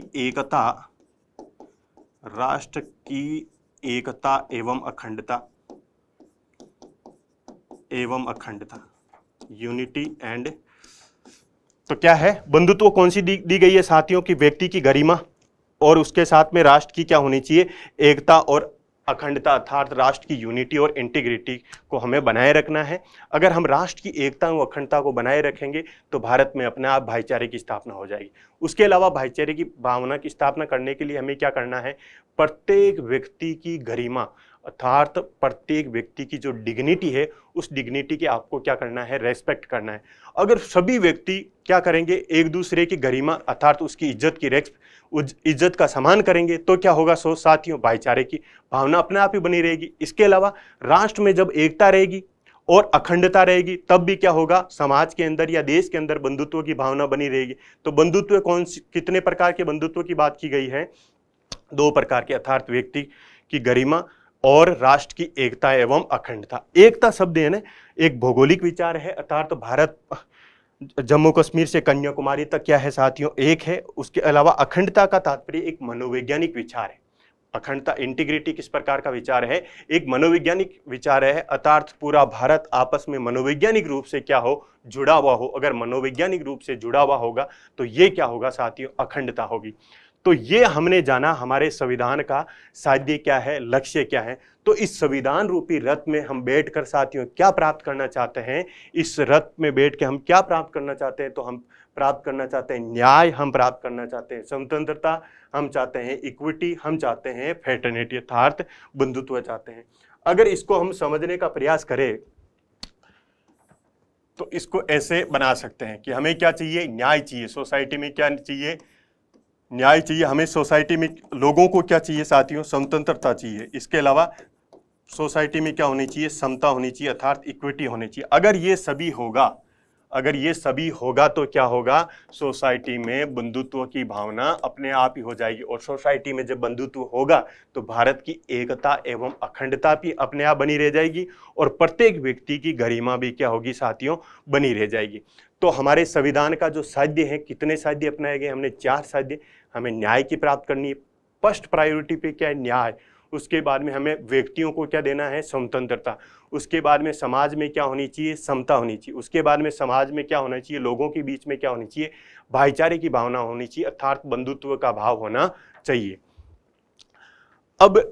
एकता एवं अखंडता, यूनिटी एंड। तो क्या है, बंधुत्व कौन सी दी गई है साथियों, की व्यक्ति की गरिमा और उसके साथ में राष्ट्र की क्या होनी चाहिए, एकता और अखंडता। अर्थात राष्ट्र की यूनिटी और इंटीग्रिटी को हमें बनाए रखना है। अगर हम राष्ट्र की एकता और अखंडता को बनाए रखेंगे तो भारत में अपने आप भाईचारे की स्थापना हो जाएगी। उसके अलावा भाईचारे की भावना की स्थापना करने के लिए हमें क्या करना है, प्रत्येक व्यक्ति की गरिमा, अर्थात प्रत्येक व्यक्ति की जो डिग्निटी है, उस डिग्निटी की आपको क्या करना है, रेस्पेक्ट करना है। अगर सभी व्यक्ति क्या करेंगे, एक दूसरे की गरिमा अर्थात उसकी इज्जत का सम्मान करेंगे, तो क्या होगा साथियों, भाईचारे की भावना अपने आप ही बनी रहेगी। इसके अलावा राष्ट्र में जब एकता रहेगी और अखंडता रहेगी, तब भी क्या होगा, समाज के अंदर या देश के अंदर बंधुत्व की भावना बनी रहेगी। तो बंधुत्व कितने प्रकार के बंधुत्व की बात की गई है, 2 प्रकार के, अर्थात व्यक्ति की गरिमा और राष्ट्र की एकता एवं अखंडता। एकता शब्द है ना, एक भौगोलिक विचार है। अर्थात भारत जम्मू कश्मीर से कन्याकुमारी तक क्या है साथियों, एक है। उसके अलावा अखंडता का तात्पर्य एक मनोवैज्ञानिक विचार है। अखंडता, इंटीग्रिटी किस प्रकार का विचार है, एक मनोवैज्ञानिक विचार है। अर्थात पूरा भारत आपस में मनोवैज्ञानिक रूप से क्या हो, जुड़ा हुआ हो। अगर मनोवैज्ञानिक रूप से जुड़ा हुआ होगा तो ये क्या होगा साथियों, अखंडता होगी। तो ये हमने जाना हमारे संविधान का साध्य क्या है, लक्ष्य क्या है। तो इस संविधान रूपी रथ में हम बैठकर साथियों क्या प्राप्त करना चाहते हैं, इस रथ में बैठ के हम क्या प्राप्त करना चाहते हैं, तो हम प्राप्त करना चाहते हैं न्याय, हम प्राप्त करना चाहते हैं स्वतंत्रता, हम चाहते हैं इक्विटी, हम चाहते हैं फ्रेटर्निटी अर्थात बंधुत्व चाहते हैं। अगर इसको हम समझने का प्रयास करें तो इसको ऐसे बना सकते हैं कि हमें क्या चाहिए, न्याय चाहिए। सोसाइटी में क्या चाहिए, न्याय चाहिए। हमें सोसाइटी में लोगों को क्या चाहिए साथियों, स्वतंत्रता चाहिए। इसके अलावा सोसाइटी में क्या होनी चाहिए, समता होनी चाहिए अर्थात इक्विटी होनी चाहिए। अगर ये सभी होगा, अगर ये सभी होगा तो क्या होगा, सोसाइटी में बंधुत्व की भावना अपने आप ही हो जाएगी। और सोसाइटी में जब बंधुत्व होगा तो भारत की एकता एवं अखंडता भी अपने आप बनी रह जाएगी और प्रत्येक व्यक्ति की गरिमा भी क्या होगी साथियों, बनी रह जाएगी। तो हमारे संविधान का जो साध्य है, कितने साध्य अपनाए गए, हमने 4 साध्य। हमें न्याय की प्राप्त करनी है, फर्स्ट प्रायोरिटी पे क्या है, न्याय। उसके बाद में हमें व्यक्तियों को क्या देना है, स्वतंत्रता। उसके बाद में समाज में क्या होनी चाहिए, समता होनी चाहिए। उसके बाद में समाज में क्या होना चाहिए, लोगों के बीच में क्या होनी चाहिए, भाईचारे की भावना होनी चाहिए अर्थात बंधुत्व का भाव होना चाहिए। अब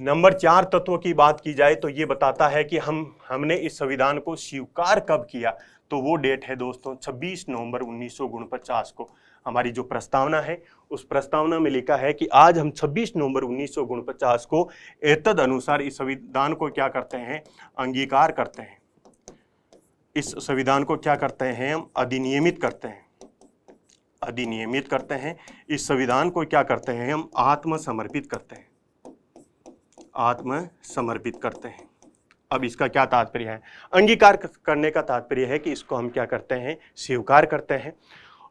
नंबर 4 तत्वों की बात की जाए तो ये बताता है कि हमने इस संविधान को स्वीकार कब किया। तो वो डेट है दोस्तों 26 नवंबर 1949 को। हमारी जो प्रस्तावना है उस प्रस्तावना में लिखा है कि आज हम 26 नवंबर 1949 को एतद अनुसार इस संविधान को क्या करते हैं, अंगीकार करते हैं। इस संविधान को क्या करते हैं, हम अधिनियमित करते हैं, अधिनियमित करते हैं। इस संविधान को क्या करते हैं, हम आत्मसमर्पित करते हैं, आत्मसमर्पित करते हैं। अब इसका क्या तात्पर्य है, अंगीकार करने का तात्पर्य है कि इसको हम क्या करते हैं, स्वीकार करते हैं।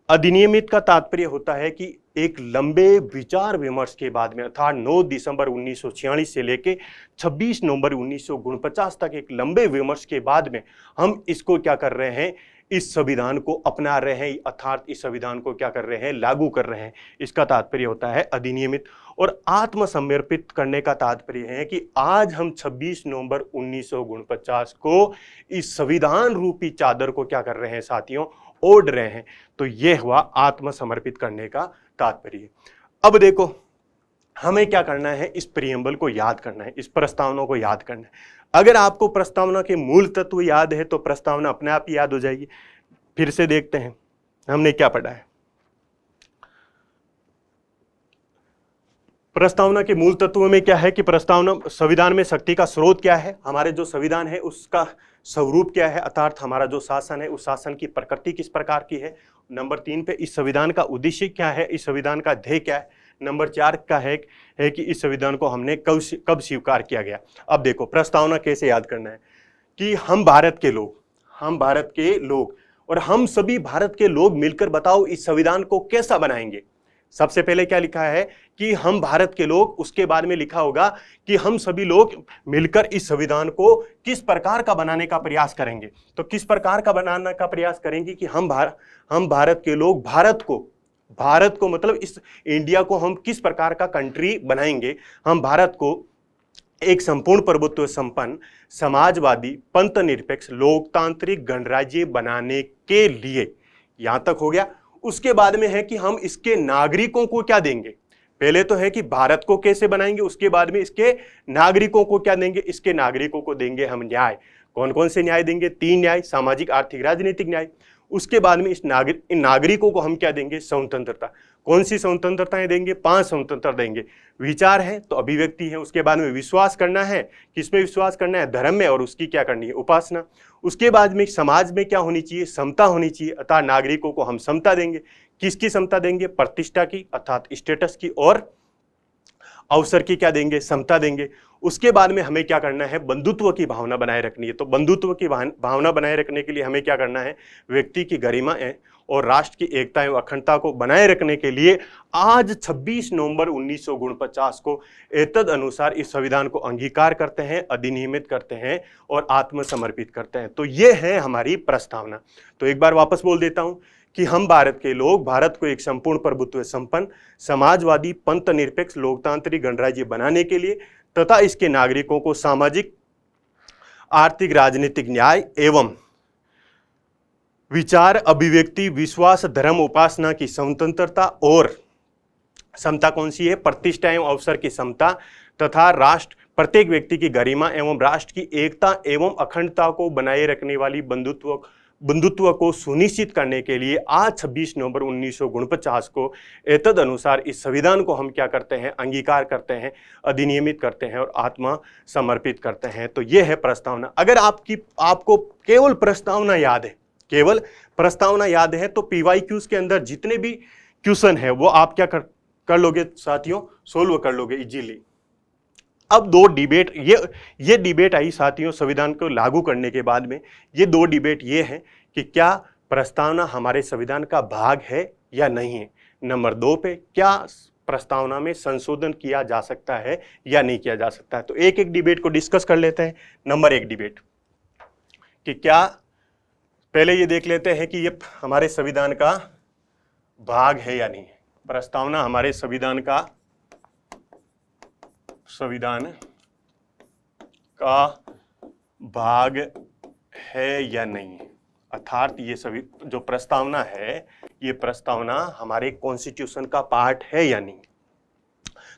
अधिनियमित का तात्पर्य होता है कि एक लंबे विचार विमर्श के बाद में अर्थात 9 दिसंबर 1946 से लेके 26 नवंबर 1949 तक एक लंबे विमर्श के बाद में हम इसको क्या कर रहे हैं, इस संविधान को अपना रहे हैं अर्थात इस संविधान को क्या कर रहे हैं, लागू कर रहे हैं। इसका तात्पर्य होता है अधिनियमित। और आत्मसमर्पित करने का तात्पर्य है कि आज हम 26 नवंबर 1949 को इस संविधान रूपी चादर को क्या कर रहे हैं साथियों, ओढ़ रहे हैं। तो यह हुआ आत्मसमर्पित करने का तात्पर्य। अब देखो हमें क्या करना है, इस प्रियम्बल को याद करना है, इस प्रस्तावना को याद करना है। अगर आपको प्रस्तावना के मूल तत्व याद है तो प्रस्तावना अपने आप ही याद हो जाएगी। फिर से देखते हैं हमने क्या पढ़ा है। प्रस्तावना के मूल तत्वों में क्या है कि प्रस्तावना, संविधान में शक्ति का स्रोत क्या है, हमारे जो संविधान है उसका स्वरूप क्या है अर्थात हमारा जो शासन है उस शासन की प्रकृति किस प्रकार की है। नंबर 3 पे इस संविधान का उद्देश्य क्या है, इस संविधान का ध्येय क्या है। नंबर 4 का है कि इस संविधान को हमने कब स्वीकार किया गया। अब देखो प्रस्तावना कैसे याद करना है कि हम भारत के लोग और हम सभी भारत के लोग मिलकर बताओ इस संविधान को कैसा बनाएंगे। सबसे पहले क्या लिखा है कि हम भारत के लोग, उसके बाद में लिखा होगा कि हम सभी लोग मिलकर इस संविधान को किस प्रकार का बनाने का प्रयास करेंगे। तो किस प्रकार का बनाने का प्रयास करेंगे कि हम भारत के लोग भारत को मतलब इस इंडिया को हम किस प्रकार का कंट्री बनाएंगे। हम भारत को एक संपूर्ण प्रभुत्व संपन्न, समाजवादी, पंथ निरपेक्ष, लोकतांत्रिक गणराज्य बनाने के लिए, यहां तक हो गया। उसके बाद में है कि हम इसके नागरिकों को क्या देंगे। पहले तो है कि भारत को कैसे बनाएंगे, उसके बाद में इसके नागरिकों को क्या देंगे, इसके नागरिकों को देंगे हम न्याय। कौन कौन से न्याय देंगे, 3 न्याय, सामाजिक, आर्थिक, राजनीतिक न्याय। उसके बाद में इन नागरिकों को हम क्या देंगे, स्वतंत्रता। कौन सी स्वतंत्रताएं देंगे, 5 स्वतंत्रता देंगे। विचार है तो अभिव्यक्ति है। उसके बाद में विश्वास करना है, किसमें विश्वास करना है, धर्म में, और उसकी क्या करनी है, उपासना। उसके बाद में समाज में क्या होनी चाहिए, समता होनी चाहिए अर्थात नागरिकों को हम समता देंगे। किसकी समता देंगे, प्रतिष्ठा की अर्थात स्टेटस की, और अवसर की क्या देंगे, समता देंगे। उसके बाद में हमें क्या करना है, बंधुत्व की भावना बनाए रखनी है। तो बंधुत्व की भावना बनाए रखने के लिए हमें क्या करना है, व्यक्ति की गरिमा और राष्ट्र की एकता एवं अखंडता को बनाए रखने के लिए आज 26 नवंबर 1949 को एतद अनुसार इस संविधान को अंगीकार करते हैं, अधिनियमित करते हैं और आत्मसमर्पित करते हैं। तो ये है हमारी प्रस्तावना। तो एक बार वापस बोल देता हूं कि हम भारत के लोग भारत को एक संपूर्ण प्रभुत्व संपन्न, समाजवादी, पंथ निरपेक्ष, लोकतांत्रिक गणराज्य बनाने के लिए तथा इसके नागरिकों को सामाजिक, आर्थिक, राजनीतिक न्याय एवं विचार, अभिव्यक्ति, विश्वास, धर्म, उपासना की स्वतंत्रता और समता कौन सी है? प्रतिष्ठा एवं अवसर की समता तथा राष्ट्र प्रत्येक व्यक्ति की गरिमा एवं राष्ट्र की एकता एवं अखंडता को बनाए रखने वाली बंधुत्व को सुनिश्चित करने के लिए आज 26 नवंबर 1949 को एतद अनुसार इस संविधान को हम क्या करते हैं? अंगीकार करते हैं, अधिनियमित करते हैं और आत्मा समर्पित करते हैं। तो ये है प्रस्तावना। अगर आपको केवल प्रस्तावना याद है, केवल प्रस्तावना याद है, तो पीवाईक्यूज के अंदर जितने भी क्वेश्चन है वो आप क्या कर लोगे साथियों? सोल्व कर लोगे इजीली। अब दो डिबेट, ये डिबेट आई साथियों संविधान को लागू करने के बाद में। ये दो डिबेट ये है कि क्या प्रस्तावना हमारे संविधान का भाग है या नहीं है। नंबर 2 पे, क्या प्रस्तावना में संशोधन किया जा सकता है या नहीं किया जा सकता है। तो एक एक डिबेट को डिस्कस कर लेते हैं। नंबर 1 डिबेट कि क्या, पहले ये देख लेते हैं कि ये हमारे संविधान का भाग है या नहीं है। प्रस्तावना हमारे संविधान का भाग है या नहीं है। अर्थात ये सभी जो प्रस्तावना है, ये प्रस्तावना हमारे कॉन्स्टिट्यूशन का पार्ट है या नहीं।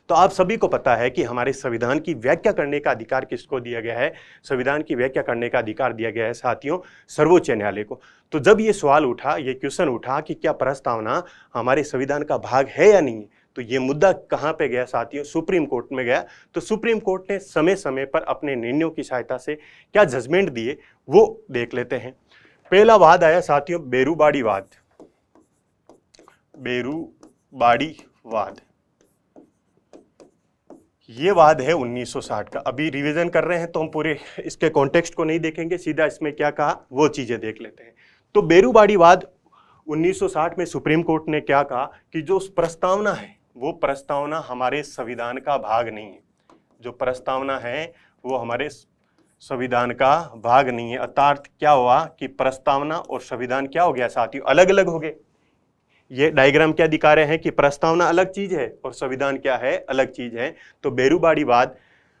तो आप सभी को पता है कि हमारे संविधान की व्याख्या करने का अधिकार किसको दिया गया है? संविधान की व्याख्या करने का अधिकार दिया गया है साथियों सर्वोच्च न्यायालय को। तो जब ये सवाल उठा, ये क्वेश्चन उठा कि क्या प्रस्तावना हमारे संविधान का भाग है या नहीं, तो ये मुद्दा कहाँ पे गया साथियों? सुप्रीम कोर्ट में गया। तो सुप्रीम कोर्ट ने समय समय पर अपने निर्णयों की सहायता से क्या जजमेंट दिए वो देख लेते हैं। पहला वाद आया साथियों बेरूबाड़ी वाद। बेरूबाड़ी वाद, ये वाद है 1960 का। अभी रिवीजन कर रहे हैं तो हम पूरे इसके कॉन्टेक्स्ट को नहीं देखेंगे, सीधा इसमें क्या कहा वो चीजें देख लेते हैं। तो बेरूबाड़ी वाद 1960 में सुप्रीम कोर्ट ने क्या कहा कि जो प्रस्तावना है वो प्रस्तावना हमारे संविधान का भाग नहीं है। जो प्रस्तावना है वो हमारे संविधान का भाग नहीं है। अर्थात क्या हुआ कि प्रस्तावना और संविधान क्या हो गया साथियों? अलग अलग हो गए। ये डायग्राम क्या दिखा रहे हैं कि प्रस्तावना अलग चीज है और संविधान क्या है? अलग चीज है। तो बेरूबाड़ी वाद,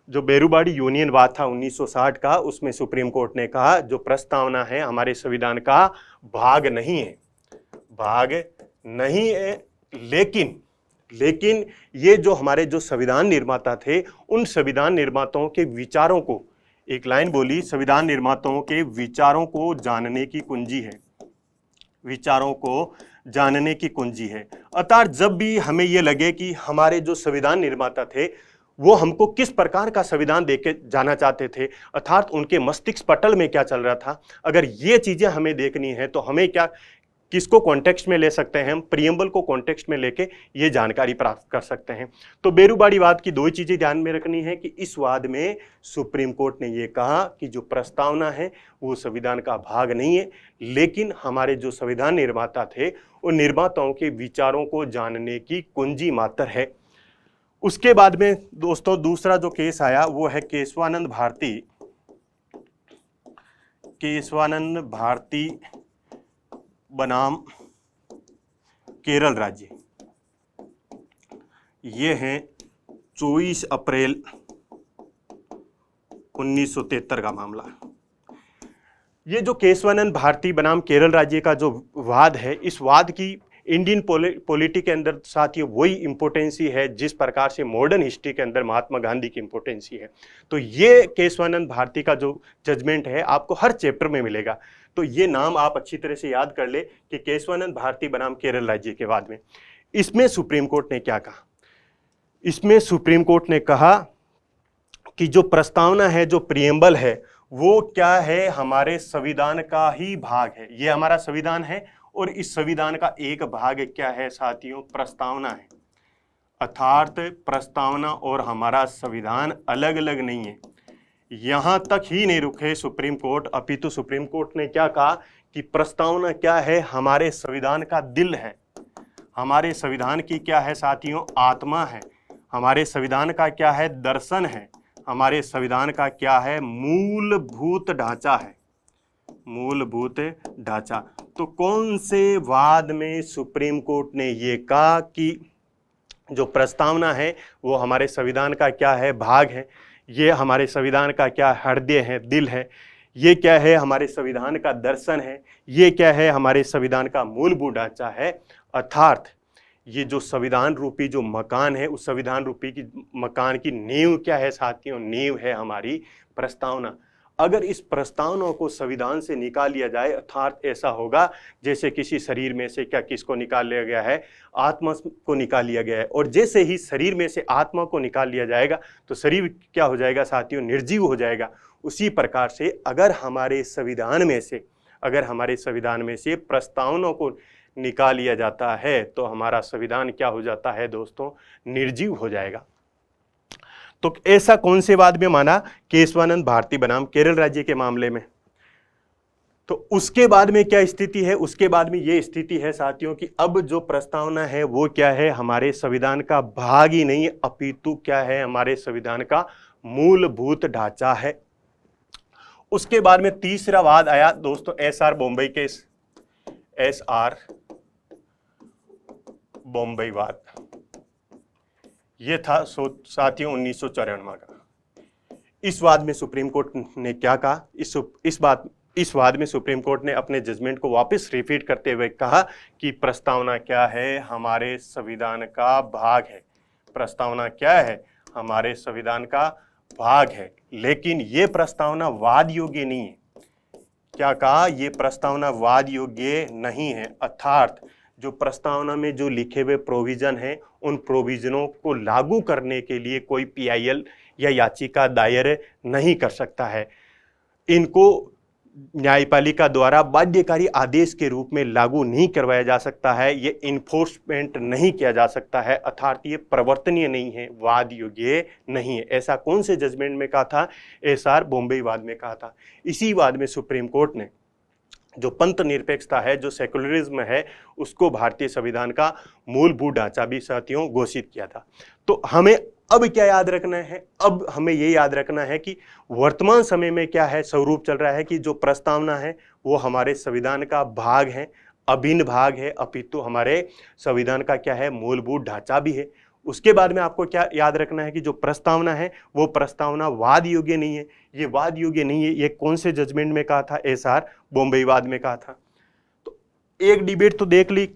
जो बेरूबाड़ी यूनियन वाद था 1960 का, उसमें सुप्रीम कोर्ट ने कहा जो प्रस्तावना है हमारे संविधान का भाग नहीं है, भाग नहीं है। लेकिन ये जो हमारे जो संविधान निर्माता थे, उन संविधान निर्माताओं के विचारों को, एक लाइन बोली, संविधान निर्माताओं के विचारों को जानने की कुंजी है, विचारों को जानने की कुंजी है। अर्थात जब भी हमें ये लगे कि हमारे जो संविधान निर्माता थे वो हमको किस प्रकार का संविधान देके जाना चाहते थे, अर्थात उनके मस्तिष्क पटल में क्या चल रहा था, अगर ये चीजें हमें देखनी है तो हमें क्या, किसको कॉन्टेक्स्ट में ले सकते हैं? हम प्रियम्बल को कॉन्टेक्स्ट में लेके ये जानकारी प्राप्त कर सकते हैं। तो बेरूबाड़ी वाद की दो चीजें ध्यान में रखनी है कि इस वाद में सुप्रीम कोर्ट ने ये कहा कि जो प्रस्तावना है वो संविधान का भाग नहीं है, लेकिन हमारे जो संविधान निर्माता थे उन निर्माताओं के विचारों को जानने की कुंजी मात्र है। उसके बाद में दोस्तों दूसरा जो केस आया वो है केशवानंद भारती बनाम केरल राज्य। ये है 24 अप्रैल 1973 का मामला। ये जो केशवानंद भारती बनाम केरल राज्य का जो वाद है, इस वाद की इंडियन पॉलिटी के अंदर साथियों वही इंपोर्टेंसी है जिस प्रकार से मॉडर्न हिस्ट्री के अंदर महात्मा गांधी की इंपोर्टेंसी है। तो ये केशवानंद भारती का जो जजमेंट है आपको हर चैप्टर में मिलेगा। तो ये नाम आप अच्छी तरह से याद कर ले कि केशवानंद भारती बनाम केरल राज्य के बाद में इसमें सुप्रीम कोर्ट ने क्या कहा? इसमें सुप्रीम कोर्ट ने कहा कि जो प्रस्तावना है, जो प्रियम्बल है, वो क्या है? हमारे संविधान का ही भाग है। ये हमारा संविधान है और इस संविधान का एक भाग क्या है साथियों? प्रस्तावना है। अर्थात प्रस्तावना और हमारा संविधान अलग अलग नहीं है। यहां तक ही नहीं रुके सुप्रीम कोर्ट, अपितु सुप्रीम कोर्ट ने क्या कहा कि प्रस्तावना क्या है? हमारे संविधान का दिल है, हमारे संविधान की क्या है साथियों? आत्मा है। हमारे संविधान का क्या है? दर्शन है। हमारे संविधान का क्या है? मूलभूत ढांचा है, मूलभूत ढांचा। तो कौन से वाद में सुप्रीम कोर्ट ने ये कहा कि जो प्रस्तावना है वो हमारे संविधान का क्या है? भाग है। ये हमारे संविधान का क्या हृदय है, दिल है। ये क्या है? हमारे संविधान का दर्शन है। ये क्या है? हमारे संविधान का मूलभूत ढांचा है। अर्थात ये जो संविधान रूपी जो मकान है, उस संविधान रूपी की मकान की नींव क्या है साथियों? नींव है हमारी प्रस्तावना। अगर इस प्रस्तावना को संविधान से निकाल लिया जाए, अर्थात ऐसा होगा जैसे किसी शरीर में से क्या किसको निकाल लिया गया है? आत्मा को निकाल लिया गया है। और जैसे ही शरीर में से आत्मा को निकाल लिया जाएगा तो शरीर क्या हो जाएगा साथियों? निर्जीव हो जाएगा। उसी प्रकार से अगर हमारे संविधान में से प्रस्तावना को निकाल लिया जाता है तो हमारा संविधान क्या हो जाता है दोस्तों? निर्जीव हो जाएगा। तो ऐसा कौन से वाद में माना? केशवानंद भारती बनाम केरल राज्य के मामले में। तो उसके बाद में क्या स्थिति है? उसके बाद में ये स्थिति है साथियों कि अब जो प्रस्तावना है वो क्या है? हमारे संविधान का भाग ही नहीं अपितु क्या है? हमारे संविधान का मूलभूत ढांचा है। उसके बाद में तीसरा वाद आया दोस्तों SR Bombay case, SR Bombay वाद। ये था साथियों 1994 का। इस वाद में सुप्रीम कोर्ट ने क्या कहा? इस वाद में सुप्रीम कोर्ट ने अपने जजमेंट को वापस रिपीट करते हुए कहा कि प्रस्तावना क्या है? हमारे संविधान का भाग है। प्रस्तावना क्या है? हमारे संविधान का भाग है। लेकिन ये प्रस्तावना वाद योग्य नहीं है। क्या कहा? ये प्रस्तावना वाद योग्य नहीं है। अर्थात जो प्रस्तावना में जो लिखे हुए प्रोविजन हैं, उन प्रोविजनों को लागू करने के लिए कोई PIL या याचिका दायर नहीं कर सकता है। इनको न्यायपालिका द्वारा बाध्यकारी आदेश के रूप में लागू नहीं करवाया जा सकता है। ये इन्फोर्समेंट नहीं किया जा सकता है। अर्थात ये प्रवर्तनीय नहीं है, वाद योग्य नहीं है। ऐसा कौन से जजमेंट में कहा था? SR बॉम्बे वाद में कहा था। इसी वाद में सुप्रीम कोर्ट ने जो पंथ निरपेक्षता है, जो सेकुलरिज्म है, उसको भारतीय संविधान का मूलभूत ढांचा भी साथियों घोषित किया था। तो हमें अब क्या याद रखना है? अब हमें ये याद रखना है कि वर्तमान समय में क्या है स्वरूप चल रहा है कि जो प्रस्तावना है वो हमारे संविधान का भाग है, अभिन्न भाग है, अपितु हमारे संविधान का क्या है? मूलभूत ढांचा भी है। उसके बाद में आपको क्या याद रखना है कि जो प्रस्तावना है वो प्रस्तावना वाद योग्य नहीं है। ये वाद योग्य नहीं है। ये कौन से जजमेंट में कहा था? SR बॉम्बे वाद में कहा था। तो एक डिबेट तो देख ली,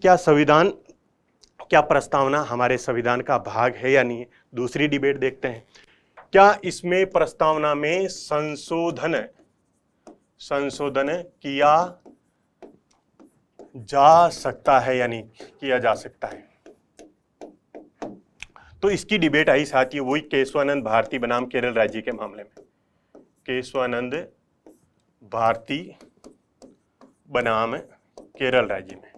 क्या प्रस्तावना हमारे संविधान का भाग है या नहीं है। दूसरी डिबेट देखते हैं, क्या इसमें प्रस्तावना में संशोधन किया जा सकता है या नहीं किया जा सकता है। तो इसकी डिबेट आई साथियों वही केशवानंद भारती बनाम केरल राज्य के मामले में। केशवानंद भारती बनाम केरल राज्य में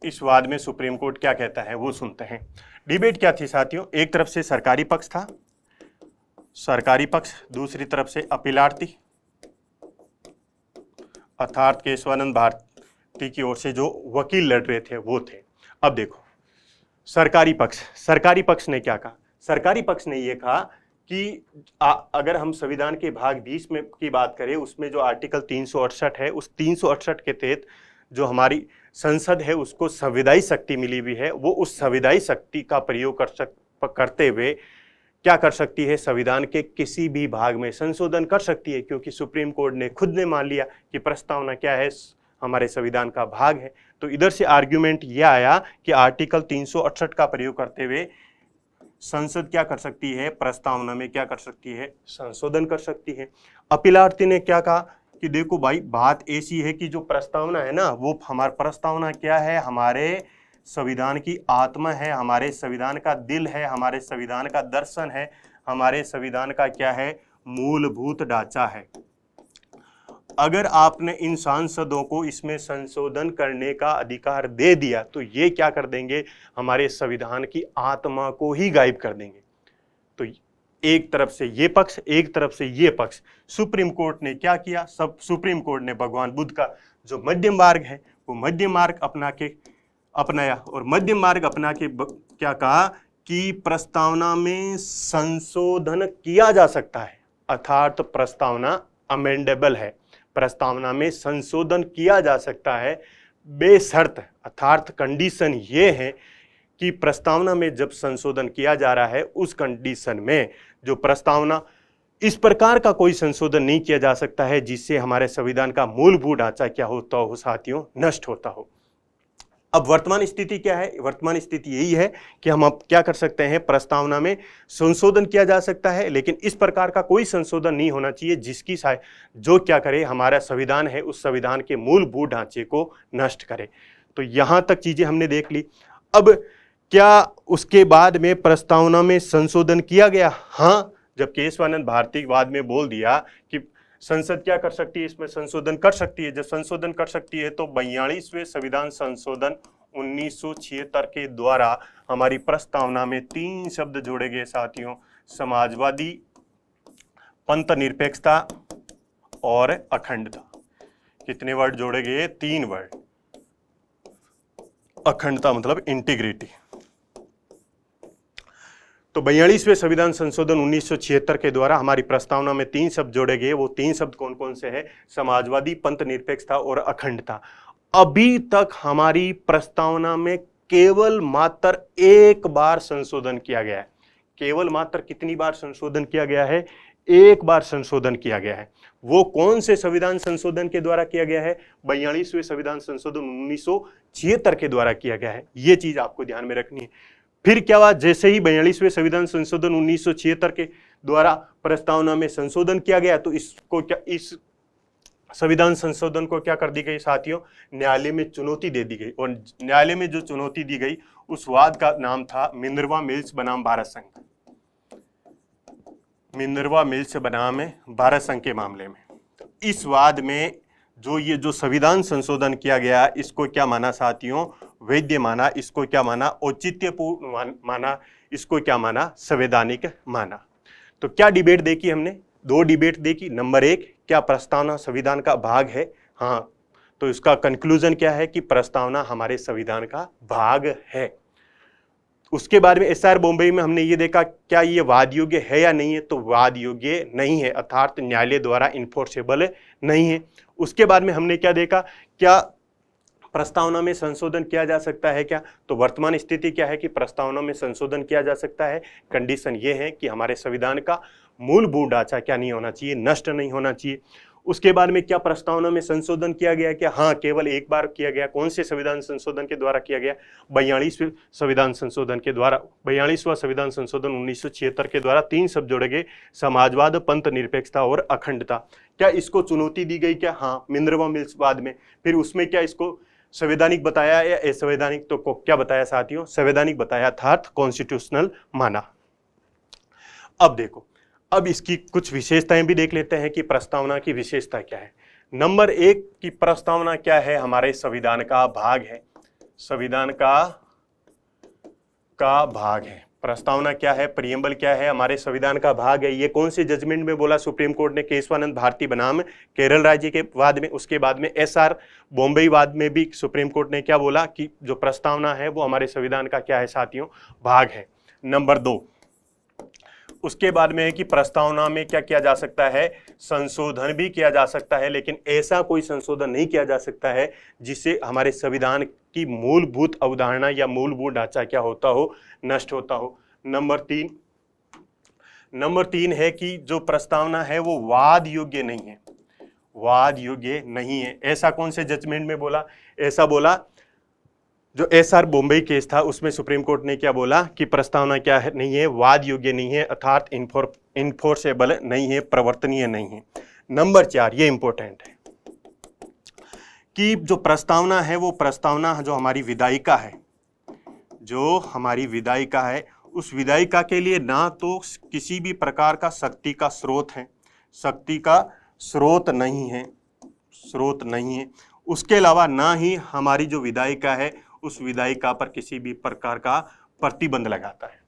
इस वाद में सुप्रीम कोर्ट क्या कहता है वो सुनते हैं। डिबेट क्या थी साथियों? एक तरफ से सरकारी पक्ष था, दूसरी तरफ से अपीलार्थी अर्थात केशवानंद भारती की ओर से जो वकील लड़ रहे थे वो थे। अब देखो सरकारी पक्ष ने क्या कहा? सरकारी पक्ष ने ये कहा कि अगर हम संविधान के भाग 20 में की बात करें, उसमें जो आर्टिकल 368 है, उस 368 के तहत जो हमारी संसद है उसको संविधायी शक्ति मिली हुई है, वो उस संविधायी शक्ति का प्रयोग करते हुए क्या कर सकती है? संविधान के किसी भी भाग में संशोधन कर सकती है, क्योंकि सुप्रीम कोर्ट ने खुद ने मान लिया कि प्रस्तावना क्या है? हमारे संविधान का भाग है। तो इधर से आर्ग्यूमेंट यह आया कि आर्टिकल 368 का प्रयोग करते हुए संसद क्या कर सकती है? प्रस्तावना में क्या कर सकती है? संशोधन कर सकती है। अपीलार्थी ने क्या कहा कि देखो भाई, बात ऐसी है कि जो प्रस्तावना है ना, वो हमारा प्रस्तावना क्या है? हमारे संविधान की आत्मा है, हमारे संविधान का दिल है, हमारे संविधान का दर्शन है, हमारे संविधान का क्या है? मूलभूत ढांचा है। अगर आपने इन सांसदों को इसमें संशोधन करने का अधिकार दे दिया तो ये क्या कर देंगे? हमारे संविधान की आत्मा को ही गायब कर देंगे। तो एक तरफ से ये पक्ष, एक तरफ से ये पक्ष। सुप्रीम कोर्ट ने क्या किया? सुप्रीम कोर्ट ने भगवान बुद्ध का जो मध्यम मार्ग है वो मध्यम मार्ग अपनाया और मध्यम मार्ग अपना के क्या कहा कि प्रस्तावना में संशोधन किया जा सकता है, अर्थात प्रस्तावना अमेंडेबल है, प्रस्तावना में संशोधन किया जा सकता है बेशर्त, अर्थात कंडीशन ये है कि प्रस्तावना में जब संशोधन किया जा रहा है उस कंडीशन में जो प्रस्तावना इस प्रकार का कोई संशोधन नहीं किया जा सकता है जिससे हमारे संविधान का मूलभूत ढांचा क्या होता हो साथियों, नष्ट होता हो। अब वर्तमान स्थिति क्या है? वर्तमान स्थिति यही है कि हम अब क्या कर सकते हैं, प्रस्तावना में संशोधन किया जा सकता है, लेकिन इस प्रकार का कोई संशोधन नहीं होना चाहिए जिसकी जो क्या करे, हमारा संविधान है उस संविधान के मूलभूत ढांचे को नष्ट करे। तो यहां तक चीजें हमने देख ली। अब क्या उसके बाद में प्रस्तावना में संशोधन किया गया? हाँ, जब केशवानंद भारती बाद में बोल दिया कि संसद क्या कर सकती है, इसमें संशोधन कर सकती है, जब संशोधन कर सकती है तो 42वें संविधान संशोधन 1976 के द्वारा हमारी प्रस्तावना में 3 शब्द जोड़े गए साथियों, समाजवादी, पंथ निरपेक्षता और अखंडता। कितने वर्ड जोड़े गए? 3 वर्ड। अखंडता मतलब इंटीग्रिटी। तो 42वें संविधान संशोधन 1976 के द्वारा हमारी प्रस्तावना में 3 शब्द जोड़े गए। वो 3 शब्द कौन कौन से हैं? समाजवादी, पंथ निरपेक्षता और अखंडता। अभी तक हमारी प्रस्तावना में केवल मात्र एक बार संशोधन किया गया है। केवल मात्र कितनी बार संशोधन किया गया है? एक बार संशोधन किया गया है। वो कौन से संविधान संशोधन के द्वारा किया गया है? 42वें संविधान संशोधन 1976 के द्वारा किया गया है। ये चीज आपको ध्यान में रखनी है। फिर क्या हुआ? जैसे ही 42वें संविधान संशोधन 1976 के द्वारा प्रस्तावना में संशोधन किया गया तो इसको क्या, इस संविधान संशोधन को क्या कर दी गई साथियों? न्यायालय में चुनौती दे दी गई। और न्यायालय में जो चुनौती दी गई उस वाद का नाम था मिनर्वा मिल्स बनाम भारत संघ। मिनर्वा मिल्स बनाम भारत संघ के मामले में इस वाद में जो संविधान संशोधन किया गया, इसको क्या माना साथियों? वैध माना। इसको क्या माना? औचित्यपूर्ण माना। इसको क्या माना? संवैधानिक माना। तो क्या डिबेट देखी हमने? 2 डिबेट देखी। नंबर 1, क्या प्रस्तावना संविधान का भाग है? हाँ, तो इसका कंक्लूजन क्या है कि प्रस्तावना हमारे संविधान का भाग है। उसके बाद में एसआर बॉम्बे में हमने ये देखा क्या ये वाद योग्य है या नहीं है, तो वाद योग्य नहीं है, अर्थात न्यायालय द्वारा इन्फोर्सेबल नहीं है। उसके बाद में हमने क्या देखा, क्या प्रस्तावना में संशोधन किया जा सकता है क्या? तो वर्तमान स्थिति क्या है कि प्रस्तावना में संशोधन किया जा सकता है। कंडीशन ये है कि हमारे संविधान का मूलभूत ढांचा क्या नहीं होना चाहिए, नष्ट नहीं होना चाहिए। उसके बाद में क्या प्रस्तावना में संशोधन किया गया क्या? हाँ, केवल एक बार किया गया। कौन से संविधान संशोधन के द्वारा किया गया? 42वें संविधान संशोधन के द्वारा। 42वां संविधान संशोधन 1976 के द्वारा 3 शब्द जोड़े गए, समाजवाद, पंथ निरपेक्षता और अखंडता। क्या इसको चुनौती दी गई क्या? हाँ, मिनर्वा मिल्स वाद में। फिर उसमें क्या इसको संवैधानिक बताया या असंवैधानिक? तो क्या बताया साथियों? संवैधानिक बताया, अर्थात कॉन्स्टिट्यूशनल माना। अब देखो, अब इसकी कुछ विशेषताएं भी देख लेते हैं कि प्रस्तावना की विशेषता क्या है। नंबर 1 की प्रस्तावना क्या है? हमारे संविधान का भाग है। संविधान का भाग है। प्रस्तावना क्या है? प्रियम्बल क्या है? हमारे संविधान का भाग है। ये कौन से जजमेंट में बोला सुप्रीम कोर्ट ने? केशवानंद भारती बनाम केरल राज्य के वाद में। उसके बाद में एसआर बॉम्बे वाद में भी सुप्रीम कोर्ट ने क्या बोला कि जो प्रस्तावना है वो हमारे संविधान का क्या है साथियों? भाग है। नंबर 2, उसके बाद में है कि प्रस्तावना में क्या किया जा सकता है? संशोधन भी किया जा सकता है, लेकिन ऐसा कोई संशोधन नहीं किया जा सकता है जिससे हमारे संविधान की मूलभूत अवधारणा या मूलभूत ढांचा क्या होता हो? नष्ट होता हो। नंबर 3 है कि जो प्रस्तावना है वो वाद योग्य नहीं है। वाद योग्य नहीं है। ऐसा कौन से जजमेंट में बोला? ऐसा बोला जो एसआर बॉम्बे केस था, उसमें सुप्रीम कोर्ट ने क्या बोला कि प्रस्तावना क्या है? नहीं है, वाद योग्य नहीं है, अर्थात इन्फोर्सेबल नहीं है, प्रवर्तनीय नहीं है। नंबर 4, ये इंपॉर्टेंट है कि जो प्रस्तावना है वो प्रस्तावना जो हमारी विधायिका है, जो हमारी विधायिका है, उस विधायिका के लिए ना तो किसी भी प्रकार का शक्ति का स्रोत है, शक्ति का स्रोत नहीं है, स्रोत नहीं है। उसके अलावा ना ही हमारी जो विधायिका है उस विधायिका पर किसी भी प्रकार का प्रतिबंध लगाता है।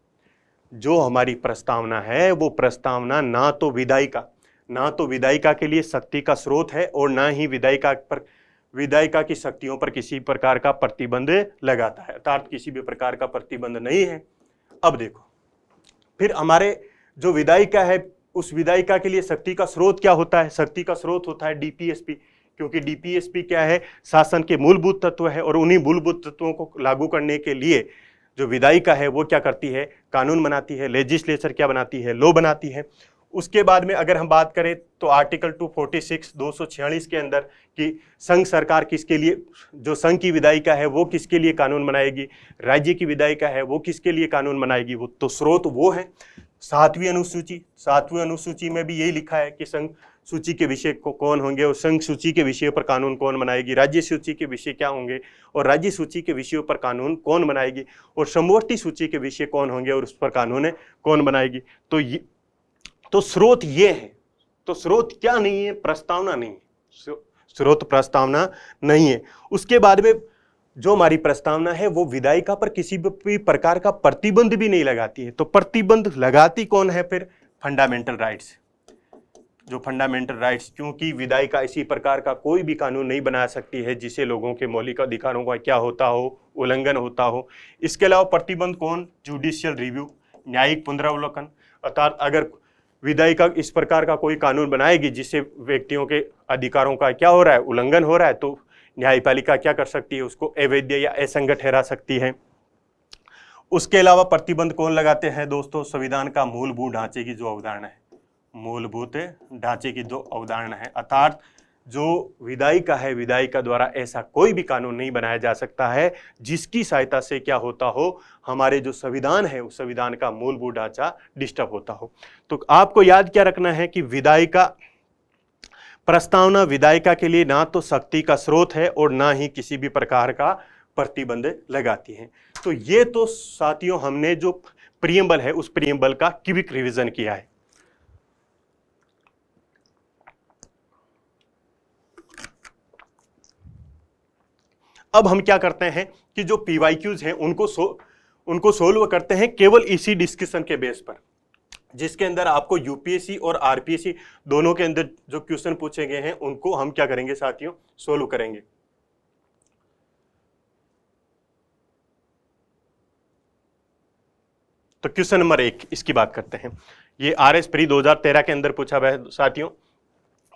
जो हमारी प्रस्तावना है वो प्रस्तावना ना तो विधायिका के लिए शक्ति का स्रोत है और ना ही विधायिका की शक्तियों पर किसी प्रकार का प्रतिबंध लगाता है, अर्थात किसी भी प्रकार का प्रतिबंध नहीं है। अब देखो, फिर हमारे जो विधायिका है उस विधायिका के लिए शक्ति का स्रोत क्या होता है? शक्ति का स्रोत होता है डीपीएसपी, क्योंकि डीपीएसपी क्या है? शासन के मूलभूत तत्व है और उन्हीं मूलभूत तत्वों को लागू करने के लिए जो विधायिका है वो क्या करती है? कानून बनाती है। लेजिस्लेचर क्या बनाती है? लॉ बनाती है। उसके बाद में अगर हम बात करें तो आर्टिकल 246 246 के अंदर कि संघ सरकार किसके लिए, जो संघ की विधायिका है वो किसके लिए कानून बनाएगी, राज्य की विधायिका है वो किसके लिए कानून बनाएगी, वो तो स्रोत वो है। 7वीं अनुसूची में भी यही लिखा है कि संघ सूची के विषय को कौन होंगे और संघ सूची के विषय पर कानून कौन बनाएगी, राज्य सूची के विषय क्या होंगे और राज्य सूची के विषयों पर कानून कौन बनाएगी, और समवर्ती सूची के विषय कौन होंगे और उस पर कानून कौन बनाएगी। तो स्रोत ये है। तो स्रोत क्या नहीं है, प्रस्तावना नहीं है, स्रोत प्रस्तावना नहीं है। उसके बाद में जो हमारी प्रस्तावना है वो विधायिका पर किसी भी प्रकार का प्रतिबंध भी नहीं लगाती है। तो प्रतिबंध लगाती कौन है फिर, फंडामेंटल राइट्स, जो फंडामेंटल राइट्स, क्योंकि विधायिका इसी प्रकार का कोई भी कानून नहीं बना सकती है जिसे लोगों के मौलिक अधिकारों का क्या होता हो, उल्लंघन होता हो। इसके अलावा प्रतिबंध कौन, जुडिशियल रिव्यू, न्यायिक पुनरावलोकन, अर्थात अगर विधायिका इस प्रकार का कोई कानून बनाएगी जिससे व्यक्तियों के अधिकारों का क्या हो रहा है, उल्लंघन हो रहा है, तो न्यायपालिका क्या कर सकती है, उसको अवैध या असंगत ठहरा सकती है। उसके अलावा प्रतिबंध कौन लगाते हैं दोस्तों, संविधान का मूलभूत ढांचे की जो अवधारणा है, मूलभूत ढांचे की जो अवधारणा है, अर्थात जो विधायिका है, विधायिका द्वारा ऐसा कोई भी कानून नहीं बनाया जा सकता है जिसकी सहायता से क्या होता हो, हमारे जो संविधान है उस संविधान का मूलभूत ढांचा डिस्टर्ब होता हो। तो आपको याद क्या रखना है कि विधायिका प्रस्तावना विधायिका के लिए ना तो शक्ति का स्रोत है और ना ही किसी भी प्रकार का प्रतिबंध लगाती है। तो ये तो साथियों हमने जो प्रियम्बल है उस प्रियम्बल का क्विक रिवीजन किया है। अब हम क्या करते हैं कि जो पीवाईक्यूज हैं उनको सोल्व करते हैं केवल इसी डिस्कशन के बेस पर, जिसके अंदर आपको यूपीएससी और आरपीएससी दोनों के अंदर जो क्वेश्चन पूछे गए हैं उनको हम क्या करेंगे साथियों, सोल्व करेंगे। तो क्वेश्चन नंबर 1 इसकी बात करते हैं। ये आरएस प्री 2013 के अंदर पूछा हुआ है साथियों।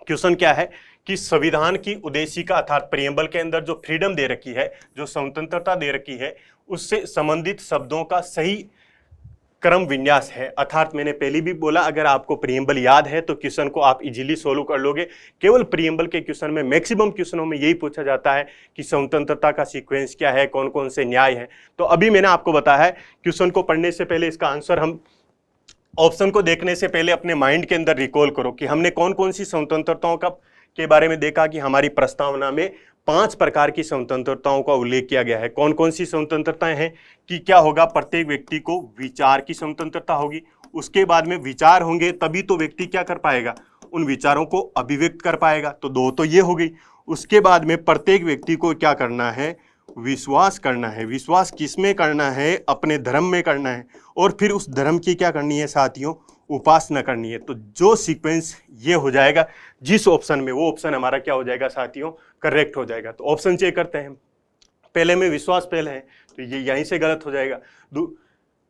क्वेश्चन क्या है कि संविधान की उद्देशिका अर्थात प्रियम्बल के अंदर जो फ्रीडम दे रखी है, जो स्वतंत्रता दे रखी है, उससे संबंधित शब्दों का सही क्रम विन्यास है। अर्थात मैंने पहले भी बोला, अगर आपको प्रियम्बल याद है तो क्वेश्चन को आप इजीली सोल्व कर लोगे। केवल प्रियम्बल के क्वेश्चन में, मैक्सिमम क्वेश्चनों में यही पूछा जाता है कि स्वतंत्रता का सीक्वेंस क्या है, कौन कौन से न्याय हैं। तो अभी मैंने आपको बताया है, क्वेश्चन को पढ़ने से पहले इसका आंसर हम ऑप्शन को देखने से पहले अपने माइंड के अंदर रिकॉल करो कि हमने कौन कौन सी स्वतंत्रताओं के बारे में देखा कि हमारी प्रस्तावना में 5 प्रकार की स्वतंत्रताओं का उल्लेख किया गया है। कौन कौन सी स्वतंत्रताएं हैं कि क्या होगा, प्रत्येक व्यक्ति को विचार की स्वतंत्रता होगी, उसके बाद में विचार होंगे तभी तो व्यक्ति क्या कर पाएगा, उन विचारों को अभिव्यक्त कर पाएगा। तो 2 तो ये हो गई। उसके बाद में प्रत्येक व्यक्ति को क्या करना है, विश्वास करना है। विश्वास किसमें करना है, अपने धर्म में करना है, और फिर उस धर्म की क्या करनी है साथियों, उपासना करनी है। तो जो सीक्वेंस ये हो जाएगा जिस ऑप्शन में, वो ऑप्शन हमारा क्या हो जाएगा साथियों, करेक्ट हो जाएगा। तो ऑप्शन चेक करते हैं। पहले में विश्वास पहले है तो ये यहीं से गलत हो जाएगा।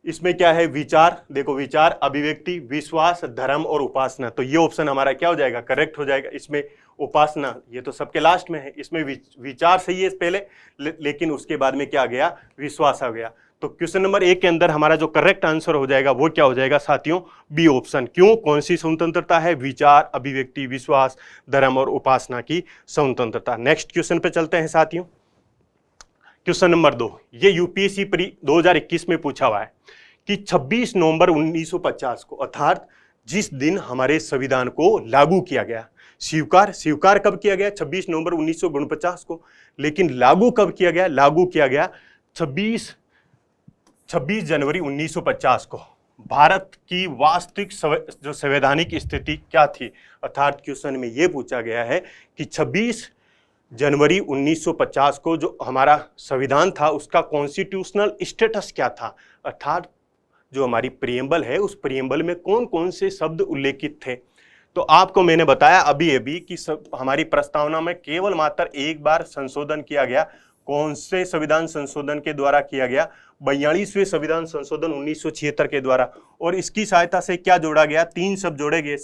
इसमें क्या है, विचार, देखो विचार, अभिव्यक्ति, विश्वास, धर्म और उपासना, तो ये ऑप्शन हमारा क्या हो जाएगा, करेक्ट हो जाएगा। इसमें उपासना ये तो सबके लास्ट में है, इसमें विचार सही है पहले, लेकिन उसके बाद में क्या आ गया, विश्वास आ गया। तो क्वेश्चन नंबर 1 के अंदर हमारा जो करेक्ट आंसर हो जाएगा वो क्या हो जाएगा साथियों, बी ऑप्शन। क्यों, कौन सी स्वतंत्रता है, विचार, अभिव्यक्ति, विश्वास, धर्म और उपासना की स्वतंत्रता। नेक्स्ट क्वेश्चन पे चलते हैं साथियों। क्वेश्चन नंबर 2, ये यूपीएससी प्री 2021 में पूछा हुआ है कि 26 नवंबर 1950 को, अर्थात जिस दिन हमारे संविधान को लागू किया गया, स्वीकार कब किया गया, 26 नवंबर 1949 को, लेकिन लागू कब किया गया, लागू किया गया 26 जनवरी 1950 को। भारत की वास्तविक जो संवैधानिक स्थिति क्या थी, अर्थात क्वेश्चन में यह पूछा गया है कि 26 जनवरी 1950 को जो हमारा संविधान था उसका कॉन्स्टिट्यूशनल स्टेटस क्या था, अर्थात जो हमारी प्रियम्बल है उस प्रियम्बल में कौन कौन से शब्द उल्लेखित थे। तो आपको मैंने बताया अभी कि हमारी प्रस्तावना में केवल मात्र एक बार संशोधन किया गया। कौन से संविधान संशोधन के द्वारा किया गया, 42वें संविधान संशोधन 1976 के द्वारा। और इसकी सहायता से क्या जोड़ा गया, 3 शब्द जोड़े गए,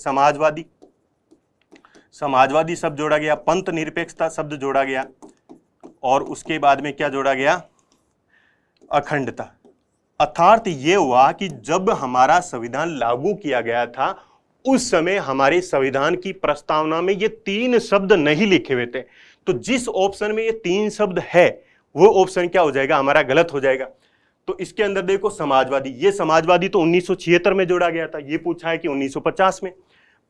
समाजवादी शब्द जोड़ा गया, पंथ निरपेक्षता शब्द जोड़ा गया, और उसके बाद में क्या जोड़ा गया, अखंडता। अर्थात ये हुआ कि जब हमारा संविधान लागू किया गया था उस समय हमारे संविधान की प्रस्तावना में ये 3 शब्द नहीं लिखे हुए थे। तो जिस ऑप्शन में ये 3 शब्द है वो ऑप्शन क्या हो जाएगा, हमारा गलत हो जाएगा। तो इसके अंदर देखो समाजवादी, ये समाजवादी तो 1976 में जोड़ा गया था, ये पूछा है कि 1950 में।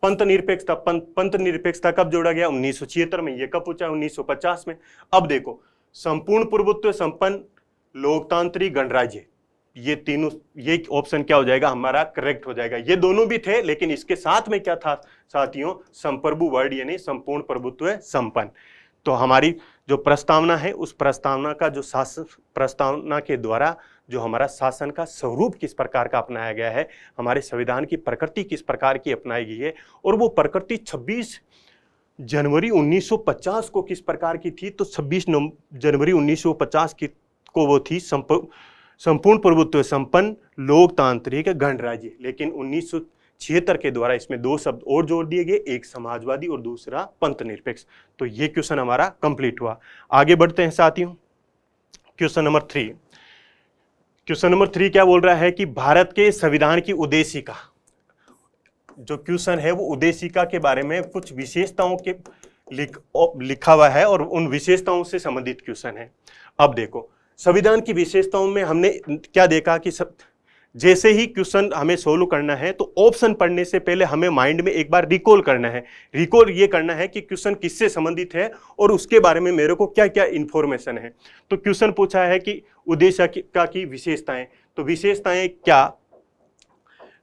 पंथ निरपेक्षता, पंथ निरपेक्षता कब जोड़ा गया, 1976 में, ये कब पूछा है, 1950 में। अब देखो संपूर्ण प्रभुत्व संपन्न लोकतांत्रिक गणराज्य, ये तीनों, ये ऑप्शन क्या हो जाएगा, हमारा करेक्ट हो जाएगा। ये दोनों भी थे, लेकिन इसके साथ में क्या था साथियों, संप्रभु वर्ड यानी संपूर्ण प्रभुत्व संपन्न। तो हमारी जो प्रस्तावना है, उस प्रस्तावना का जो शासन, प्रस्तावना के द्वारा जो हमारा शासन का स्वरूप किस प्रकार का अपनाया गया है, हमारे संविधान की प्रकृति किस प्रकार की अपनाई गई है, और वो प्रकृति 26 जनवरी 1950 को किस प्रकार की थी। तो 26 जनवरी 1950 की को वो थी संपूर्ण प्रभुत्व संपन्न लोकतांत्रिक गणराज्य। लेकिन 1976 के द्वारा इसमें 2 शब्द और जोड़ दिए गए, एक समाजवादी और दूसरा पंथ निरपेक्ष। तो ये क्वेश्चन हमारा कंप्लीट हुआ। आगे बढ़ते हैं साथियों, क्वेश्चन नंबर 3। क्वेश्चन नंबर 3 क्या बोल रहा है कि भारत के संविधान की उद्देशिका, जो क्वेश्चन है वो उद्देशिका के बारे में कुछ विशेषताओं के लिखा हुआ है और उन विशेषताओं से संबंधित क्वेश्चन है। अब देखो संविधान की विशेषताओं में हमने क्या देखा कि जैसे ही क्वेश्चन हमें सोल्व करना है तो ऑप्शन पढ़ने से पहले हमें माइंड में एक बार रिकॉल करना है। रिकॉल ये करना है कि क्वेश्चन किससे संबंधित है और उसके बारे में मेरे को क्या क्या इंफॉर्मेशन है। तो क्वेश्चन पूछा है कि उद्देशिका की विशेषताएं, तो विशेषताएं क्या,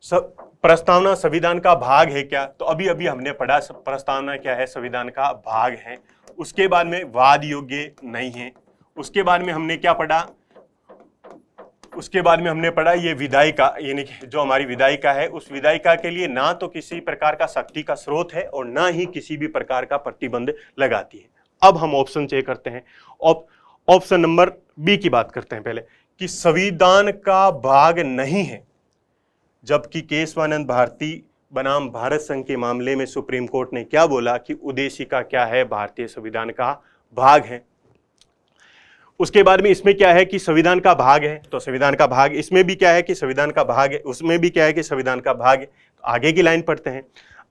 प्रस्तावना संविधान का भाग है क्या, तो अभी अभी हमने पढ़ा प्रस्तावना क्या है, संविधान का भाग है। उसके बाद में वाद योग्य नहीं है। उसके बाद में हमने क्या पढ़ा, उसके बाद में हमने पढ़ा ये विधायिका, यानी जो हमारी विधायिका है, उस विधायिका के लिए ना तो किसी प्रकार का शक्ति का स्रोत है और ना ही किसी भी प्रकार का प्रतिबंध लगाती है। अब हम ऑप्शन चेक करते हैं। ऑप्शन नंबर बी की बात करते हैं पहले, कि संविधान का भाग नहीं है, जबकि केशवानंद भारती बनाम भारत संघ के मामले में सुप्रीम कोर्ट ने क्या बोला कि उद्देशिका क्या है, भारतीय संविधान का भाग है। उसके बाद में इसमें क्या है कि संविधान का भाग है, तो संविधान का भाग, इसमें भी क्या है कि संविधान का भाग है, उसमें भी क्या है कि संविधान का भाग है। आगे की लाइन पढ़ते हैं।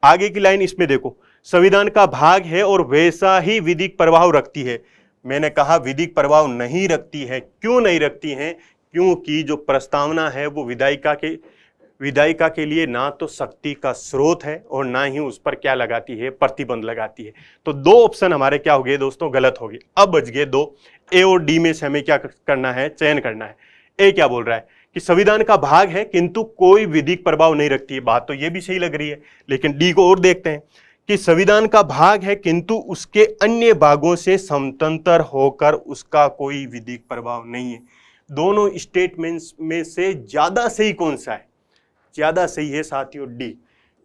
आगे की लाइन इसमें देखो, संविधान का भाग है और वैसा ही विधिक प्रभाव रखती है। मैंने कहा विधिक प्रभाव नहीं रखती है। क्यों नहीं रखती है? क्योंकि जो प्रस्तावना है वो विधायिका के लिए ना तो शक्ति का स्रोत है और ना ही उस पर क्या लगाती है, प्रतिबंध लगाती है। तो 2 ऑप्शन हमारे क्या हो गए दोस्तों, गलत हो गए। अब बच गए 2, ए और डी में से हमें क्या करना है, चयन करना है। ए क्या बोल रहा है कि संविधान का भाग है किंतु कोई विधिक प्रभाव नहीं रखती है। बात तो ये भी सही लग रही है, लेकिन डी को और देखते हैं कि संविधान का भाग है किंतु उसके अन्य भागों से स्वतंत्र होकर उसका कोई विधिक प्रभाव नहीं है। दोनों स्टेटमेंट्स में से ज्यादा सही कौन सा है? ज्यादा सही है साथियों डी,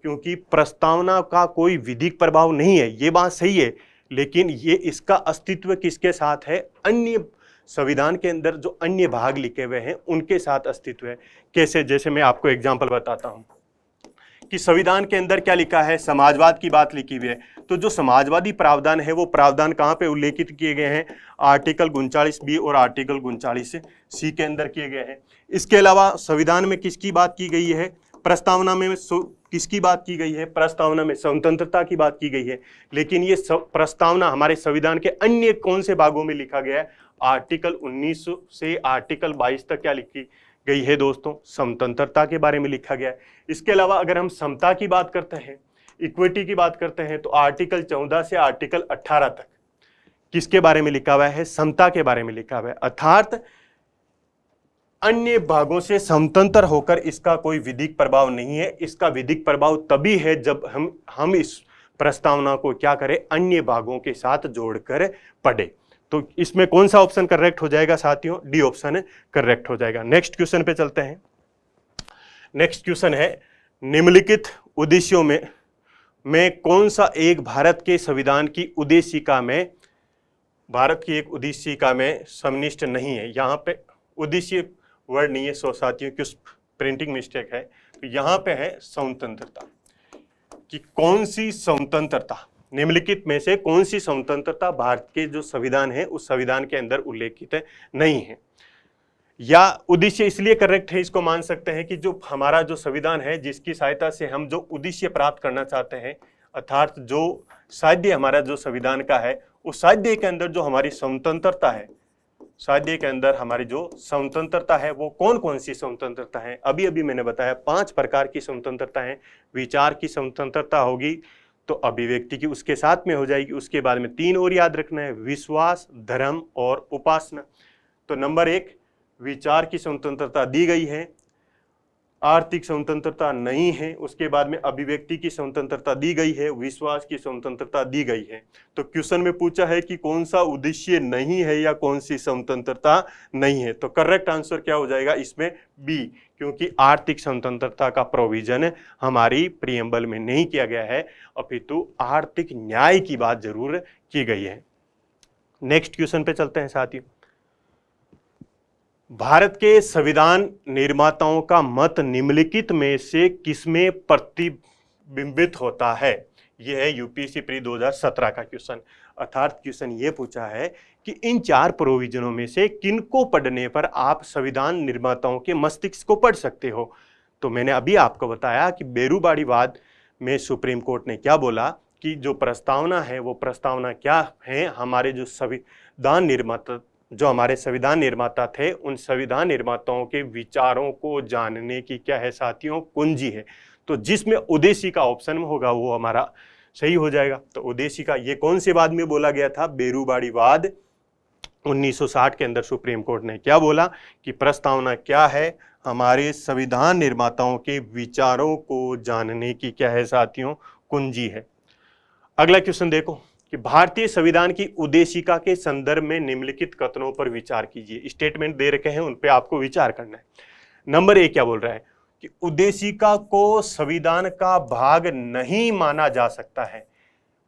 क्योंकि प्रस्तावना का कोई विधिक प्रभाव नहीं है, ये बात सही है, लेकिन ये इसका अस्तित्व किसके साथ है? अन्य संविधान के अंदर जो अन्य भाग लिखे हुए हैं उनके साथ अस्तित्व है। कैसे? जैसे मैं आपको एग्जांपल बताता हूं कि संविधान के अंदर क्या लिखा है, समाजवाद की बात लिखी हुई है। तो जो समाजवादी प्रावधान है वो प्रावधान कहाँ पे उल्लेखित किए गए हैं? आर्टिकल 39B और आर्टिकल 39C के अंदर किए गए हैं। इसके अलावा संविधान में किसकी बात की गई है? प्रस्तावना में किसकी बात की गई है? प्रस्तावना में स्वतंत्रता की बात की गई है। लेकिन ये प्रस्तावना हमारे संविधान के अन्य कौन से भागों में लिखा गया है? आर्टिकल 19 से आर्टिकल 22 तक क्या लिखी गई है दोस्तों? स्वतंत्रता के बारे में लिखा गया है। इसके अलावा अगर हम समता की बात करते हैं, इक्विटी की बात करते हैं, तो आर्टिकल 14 से आर्टिकल 18 तक किसके बारे में लिखा हुआ है? समता के बारे में लिखा हुआ है। अर्थात अन्य भागों से स्वतंत्र होकर इसका कोई विधिक प्रभाव नहीं है। इसका विधिक प्रभाव तभी है जब हम इस प्रस्तावना को क्या करें? अन्य भागों के साथ जोड़कर पढ़े। तो इसमें कौन सा ऑप्शन करेक्ट हो जाएगा साथियों? डी ऑप्शन करेक्ट हो जाएगा। नेक्स्ट क्वेश्चन पे चलते हैं। नेक्स्ट क्वेश्चन है, निम्नलिखित उद्देश्यों में कौन सा एक भारत के संविधान की उद्देशिका में, भारत की एक उद्देशिका में सन्निहित नहीं है? यहाँ पे उद्देश्य वर्ड नहीं है साथियों, कुछ प्रिंटिंग मिस्टेक है। तो यहाँ पे है स्वतंत्रता, कि कौन सी स्वतंत्रता, निम्नलिखित में से कौन सी स्वतंत्रता भारत के जो संविधान है उस संविधान के अंदर उल्लेखित नहीं है। या उद्देश्य इसलिए करेक्ट है, इसको मान सकते हैं कि जो हमारा जो संविधान है जिसकी सहायता से हम जो उद्देश्य प्राप्त करना चाहते हैं, अर्थात जो साध्य हमारा जो संविधान का है, उस साध्य के अंदर जो हमारी स्वतंत्रता है, साध्य के अंदर हमारी जो स्वतंत्रता है वो कौन कौन सी स्वतंत्रता है, अभी अभी मैंने बताया 5 प्रकार की स्वतंत्रता है। विचार की स्वतंत्रता होगी तो अभिव्यक्ति की उसके साथ में हो जाएगी। उसके बाद में 3 और याद रखना है, विश्वास, धर्म और उपासना। तो नंबर 1 विचार की स्वतंत्रता दी गई है, आर्थिक स्वतंत्रता नहीं है। उसके बाद में अभिव्यक्ति की स्वतंत्रता दी गई है, विश्वास की स्वतंत्रता दी गई है। तो क्वेश्चन में पूछा है कि कौन सा उद्देश्य नहीं है या कौन सी स्वतंत्रता नहीं है, तो करेक्ट आंसर क्या हो जाएगा इसमें? बी, क्योंकि आर्थिक स्वतंत्रता का प्रोविजन हमारी प्रीएम्बल में नहीं किया गया है, अपितु आर्थिक न्याय की बात जरूर की गई है। नेक्स्ट क्वेश्चन पे चलते हैं साथियों। भारत के संविधान निर्माताओं का मत निम्नलिखित में से किसमें प्रतिबिंबित होता है? यह है यूपीएससी प्री 2017 का क्वेश्चन। अर्थात क्वेश्चन ये पूछा है कि इन 4 प्रोविजनों में से किनको पढ़ने पर आप संविधान निर्माताओं के मस्तिष्क को पढ़ सकते हो। तो मैंने अभी आपको बताया कि बेरूबाड़ीवाद में सुप्रीम कोर्ट ने क्या बोला कि जो प्रस्तावना है वो प्रस्तावना क्या है, हमारे जो संविधान निर्माता, जो हमारे संविधान निर्माता थे, उन संविधान निर्माताओं के विचारों को जानने की क्या है साथियों? कुंजी है। तो जिसमें उद्देश्य का ऑप्शन में होगा वो हमारा सही हो जाएगा। तो उद्देश्य का ये कौन से बाद में बोला गया था? बेरूबाड़ीवाद 1960 के अंदर सुप्रीम कोर्ट ने क्या बोला कि प्रस्तावना क्या है? हमारे संविधान निर्माताओं के विचारों को जानने की क्या है साथियों? कुंजी है। अगला क्वेश्चन देखो कि भारतीय संविधान की उद्देशिका के संदर्भ में निम्नलिखित कथनों पर विचार कीजिए। स्टेटमेंट दे रखे हैं, उन पे आपको विचार करना है। नंबर 1 क्या बोल रहा है कि उद्देशिका को संविधान का भाग नहीं माना जा सकता है।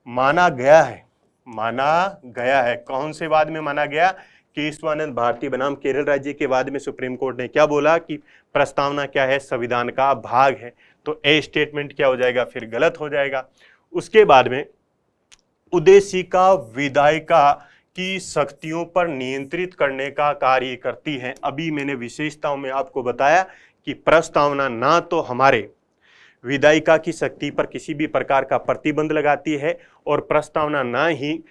माना गया है, माना गया है। कौन से वाद में माना गया? केशवानंद भारती बनाम केरल राज्य के वाद में सुप्रीम कोर्ट ने क्या बोला कि प्रस्तावना क्या है? संविधान का भाग है। तो ए स्टेटमेंट क्या हो जाएगा? फिर गलत हो जाएगा। उसके बाद में उद्देशिका विधायिका की शक्तियों पर नियंत्रित करने का कार्य करती है। अभी मैंने विशेषताओं में आपको बताया कि प्रस्तावना ना तो हमारे विधायिका की शक्ति पर किसी भी प्रकार का प्रतिबंध लगाती है और प्रस्तावना ना ही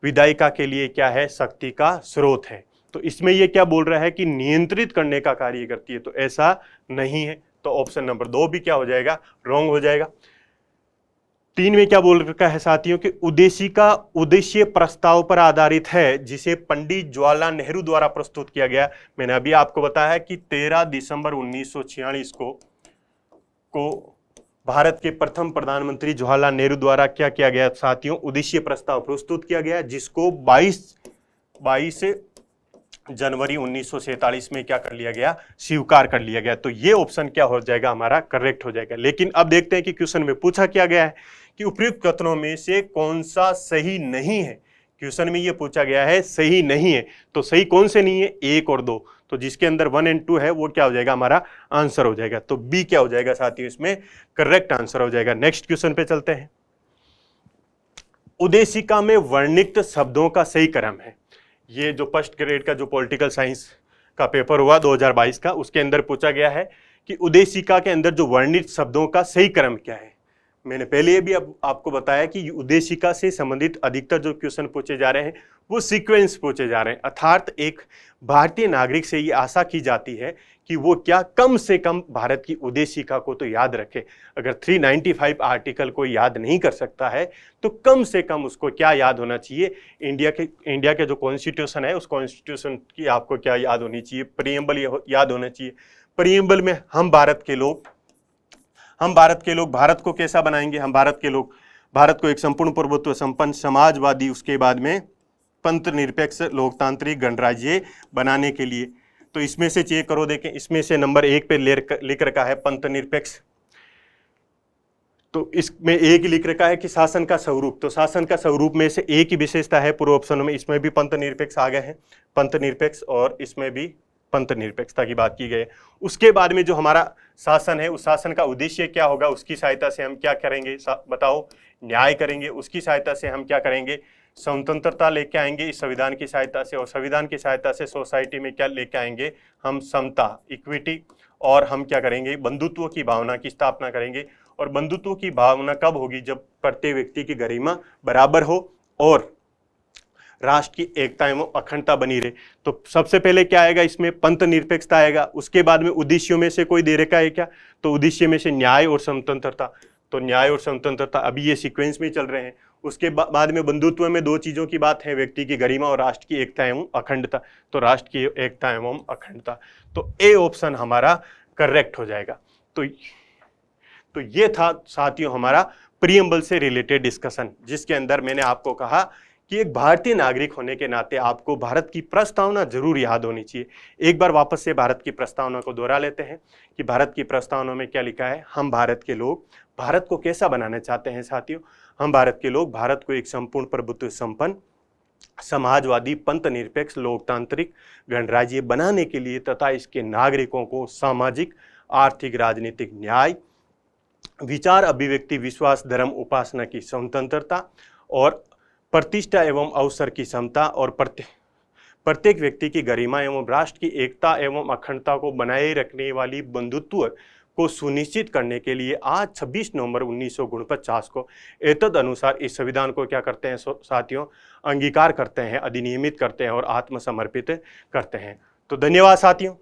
विधायिका के लिए क्या है? शक्ति का स्रोत है। तो इसमें ये क्या बोल रहा है कि नियंत्रित करने का कार्य करती है, तो ऐसा नहीं है। तो ऑप्शन नंबर 2 भी क्या हो जाएगा? रॉन्ग हो जाएगा। 3 में क्या बोल रखा है साथियों कि उद्देशिका उद्देश्य प्रस्ताव पर आधारित है जिसे पंडित जवाहरलाल नेहरू द्वारा प्रस्तुत किया गया। मैंने अभी आपको बताया कि 13 दिसंबर 1946 को भारत के प्रथम प्रधानमंत्री जवाहरलाल नेहरू द्वारा क्या किया गया साथियों? उद्देश्य प्रस्ताव प्रस्तुत किया गया, जिसको 22 जनवरी 1947 में क्या कर लिया गया? स्वीकार कर लिया गया। तो ये ऑप्शन क्या हो जाएगा? हमारा करेक्ट हो जाएगा। लेकिन अब देखते हैं कि क्वेश्चन में पूछा क्या गया है कि उपयुक्त कथनों में से कौन सा सही नहीं है। क्वेश्चन में ये पूछा गया है सही नहीं है, तो सही कौन से नहीं है? 1 और 2। तो जिसके अंदर 1 और 2 है वो क्या हो जाएगा? हमारा आंसर हो जाएगा। तो बी क्या हो जाएगा साथियों? इसमें करेक्ट आंसर हो जाएगा। नेक्स्ट क्वेश्चन पे चलते हैं। उद्देशिका में वर्णित शब्दों का सही क्रम है। ये जो फर्स्ट ग्रेड का जो पॉलिटिकल साइंस का पेपर हुआ 2022 का, उसके अंदर पूछा गया है कि उद्देशिका के अंदर जो वर्णित शब्दों का सही क्रम क्या है। मैंने पहले ये भी अब आपको बताया कि उद्देशिका से संबंधित अधिकतर जो क्वेश्चन पूछे जा रहे हैं वो सीक्वेंस पूछे जा रहे हैं। अर्थात एक भारतीय नागरिक से ये आशा की जाती है कि वो क्या कम से कम भारत की उद्देशिका को तो याद रखे। अगर 395 आर्टिकल को याद नहीं कर सकता है तो कम से कम उसको क्या याद होना चाहिए? इंडिया के जो कॉन्स्टिट्यूशन है उस कॉन्स्टिट्यूशन की आपको क्या याद होनी चाहिए? प्रीएम्बल याद होना चाहिए। प्रीएम्बल में हम भारत के लोग भारत को कैसा बनाएंगे? हम भारत के लोग भारत को एक संपूर्ण प्रभुत्व संपन्न समाजवादी, उसके बाद में पंथ निरपेक्ष लोकतांत्रिक गणराज्य बनाने के लिए। तो इसमें से चेक करो, देखें इसमें से नंबर 1 पे लिख रखा है पंथ निरपेक्ष। तो इसमें एक ही लिख रखा है कि शासन का स्वरूप। तो शासन का स्वरूप में से एक ही विशेषता है पूर्व ऑप्शन में, इसमें भी पंथ निरपेक्ष आ गए हैं, पंथ निरपेक्ष, और इसमें भी पंथ निरपेक्षता की बात की गई है। उसके बाद में जो हमारा शासन है उस शासन का उद्देश्य क्या होगा? उसकी सहायता से हम क्या करेंगे? बताओ, न्याय करेंगे। उसकी सहायता से हम क्या करेंगे? स्वतंत्रता लेके आएंगे इस संविधान की सहायता से, और संविधान की सहायता से सोसाइटी में क्या लेके आएंगे हम, समता, इक्विटी, और हम क्या करेंगे, बंधुत्व की भावना की स्थापना करेंगे। और बंधुत्व की भावना कब होगी, जब प्रत्येक व्यक्ति की गरिमा बराबर हो और राष्ट्र की एकता एवं अखंडता बनी रहे। तो सबसे पहले क्या आएगा इसमें, पंथ निरपेक्षता आएगा। उसके बाद में उद्देश्यों में से कोई दे रखा है क्या, तो उद्देश्य में से न्याय और स्वतंत्रता। तो न्याय और स्वतंत्रता अभी ये सीक्वेंस में चल रहे हैं। उसके बाद में बंधुत्व में दो चीजों की बात है, व्यक्ति की गरिमा और राष्ट्र की एकता एवं अखंडता। तो राष्ट्र की एकता एवं अखंडता, तो ए ऑप्शन हमारा करेक्ट हो जाएगा। तो ये था साथियों हमारा प्रीएम्बल से रिलेटेड डिस्कशन, जिसके अंदर मैंने आपको कहा कि एक भारतीय नागरिक होने के नाते आपको भारत की प्रस्तावना जरूर याद होनी चाहिए। एक बार वापस से भारत की प्रस्तावना को दोहरा लेते हैं कि भारत की प्रस्तावना में क्या लिखा है। हम भारत के लोग भारत को कैसा बनाना चाहते हैं साथियों, हम भारत के लोग भारत को एक संपूर्ण प्रभुत्व संपन्न, समाजवादी, पंथ निरपेक्ष, लोकतांत्रिक गणराज्य बनाने के लिए तथा इसके नागरिकों को सामाजिक, आर्थिक, राजनीतिक न्याय, विचार, अभिव्यक्ति, विश्वास, धर्म, उपासना की स्वतंत्रता और प्रतिष्ठा एवं अवसर की समता और प्रत्येक व्यक्ति की गरिमा एवं राष्ट्र की एकता एवं अखंडता को बनाए रखने वाली बंधुत्व को सुनिश्चित करने के लिए आज 26 नवंबर 1949 को एतद अनुसार इस संविधान को क्या करते हैं साथियों, अंगीकार करते हैं, अधिनियमित करते हैं और आत्मसमर्पित करते हैं। तो धन्यवाद साथियों।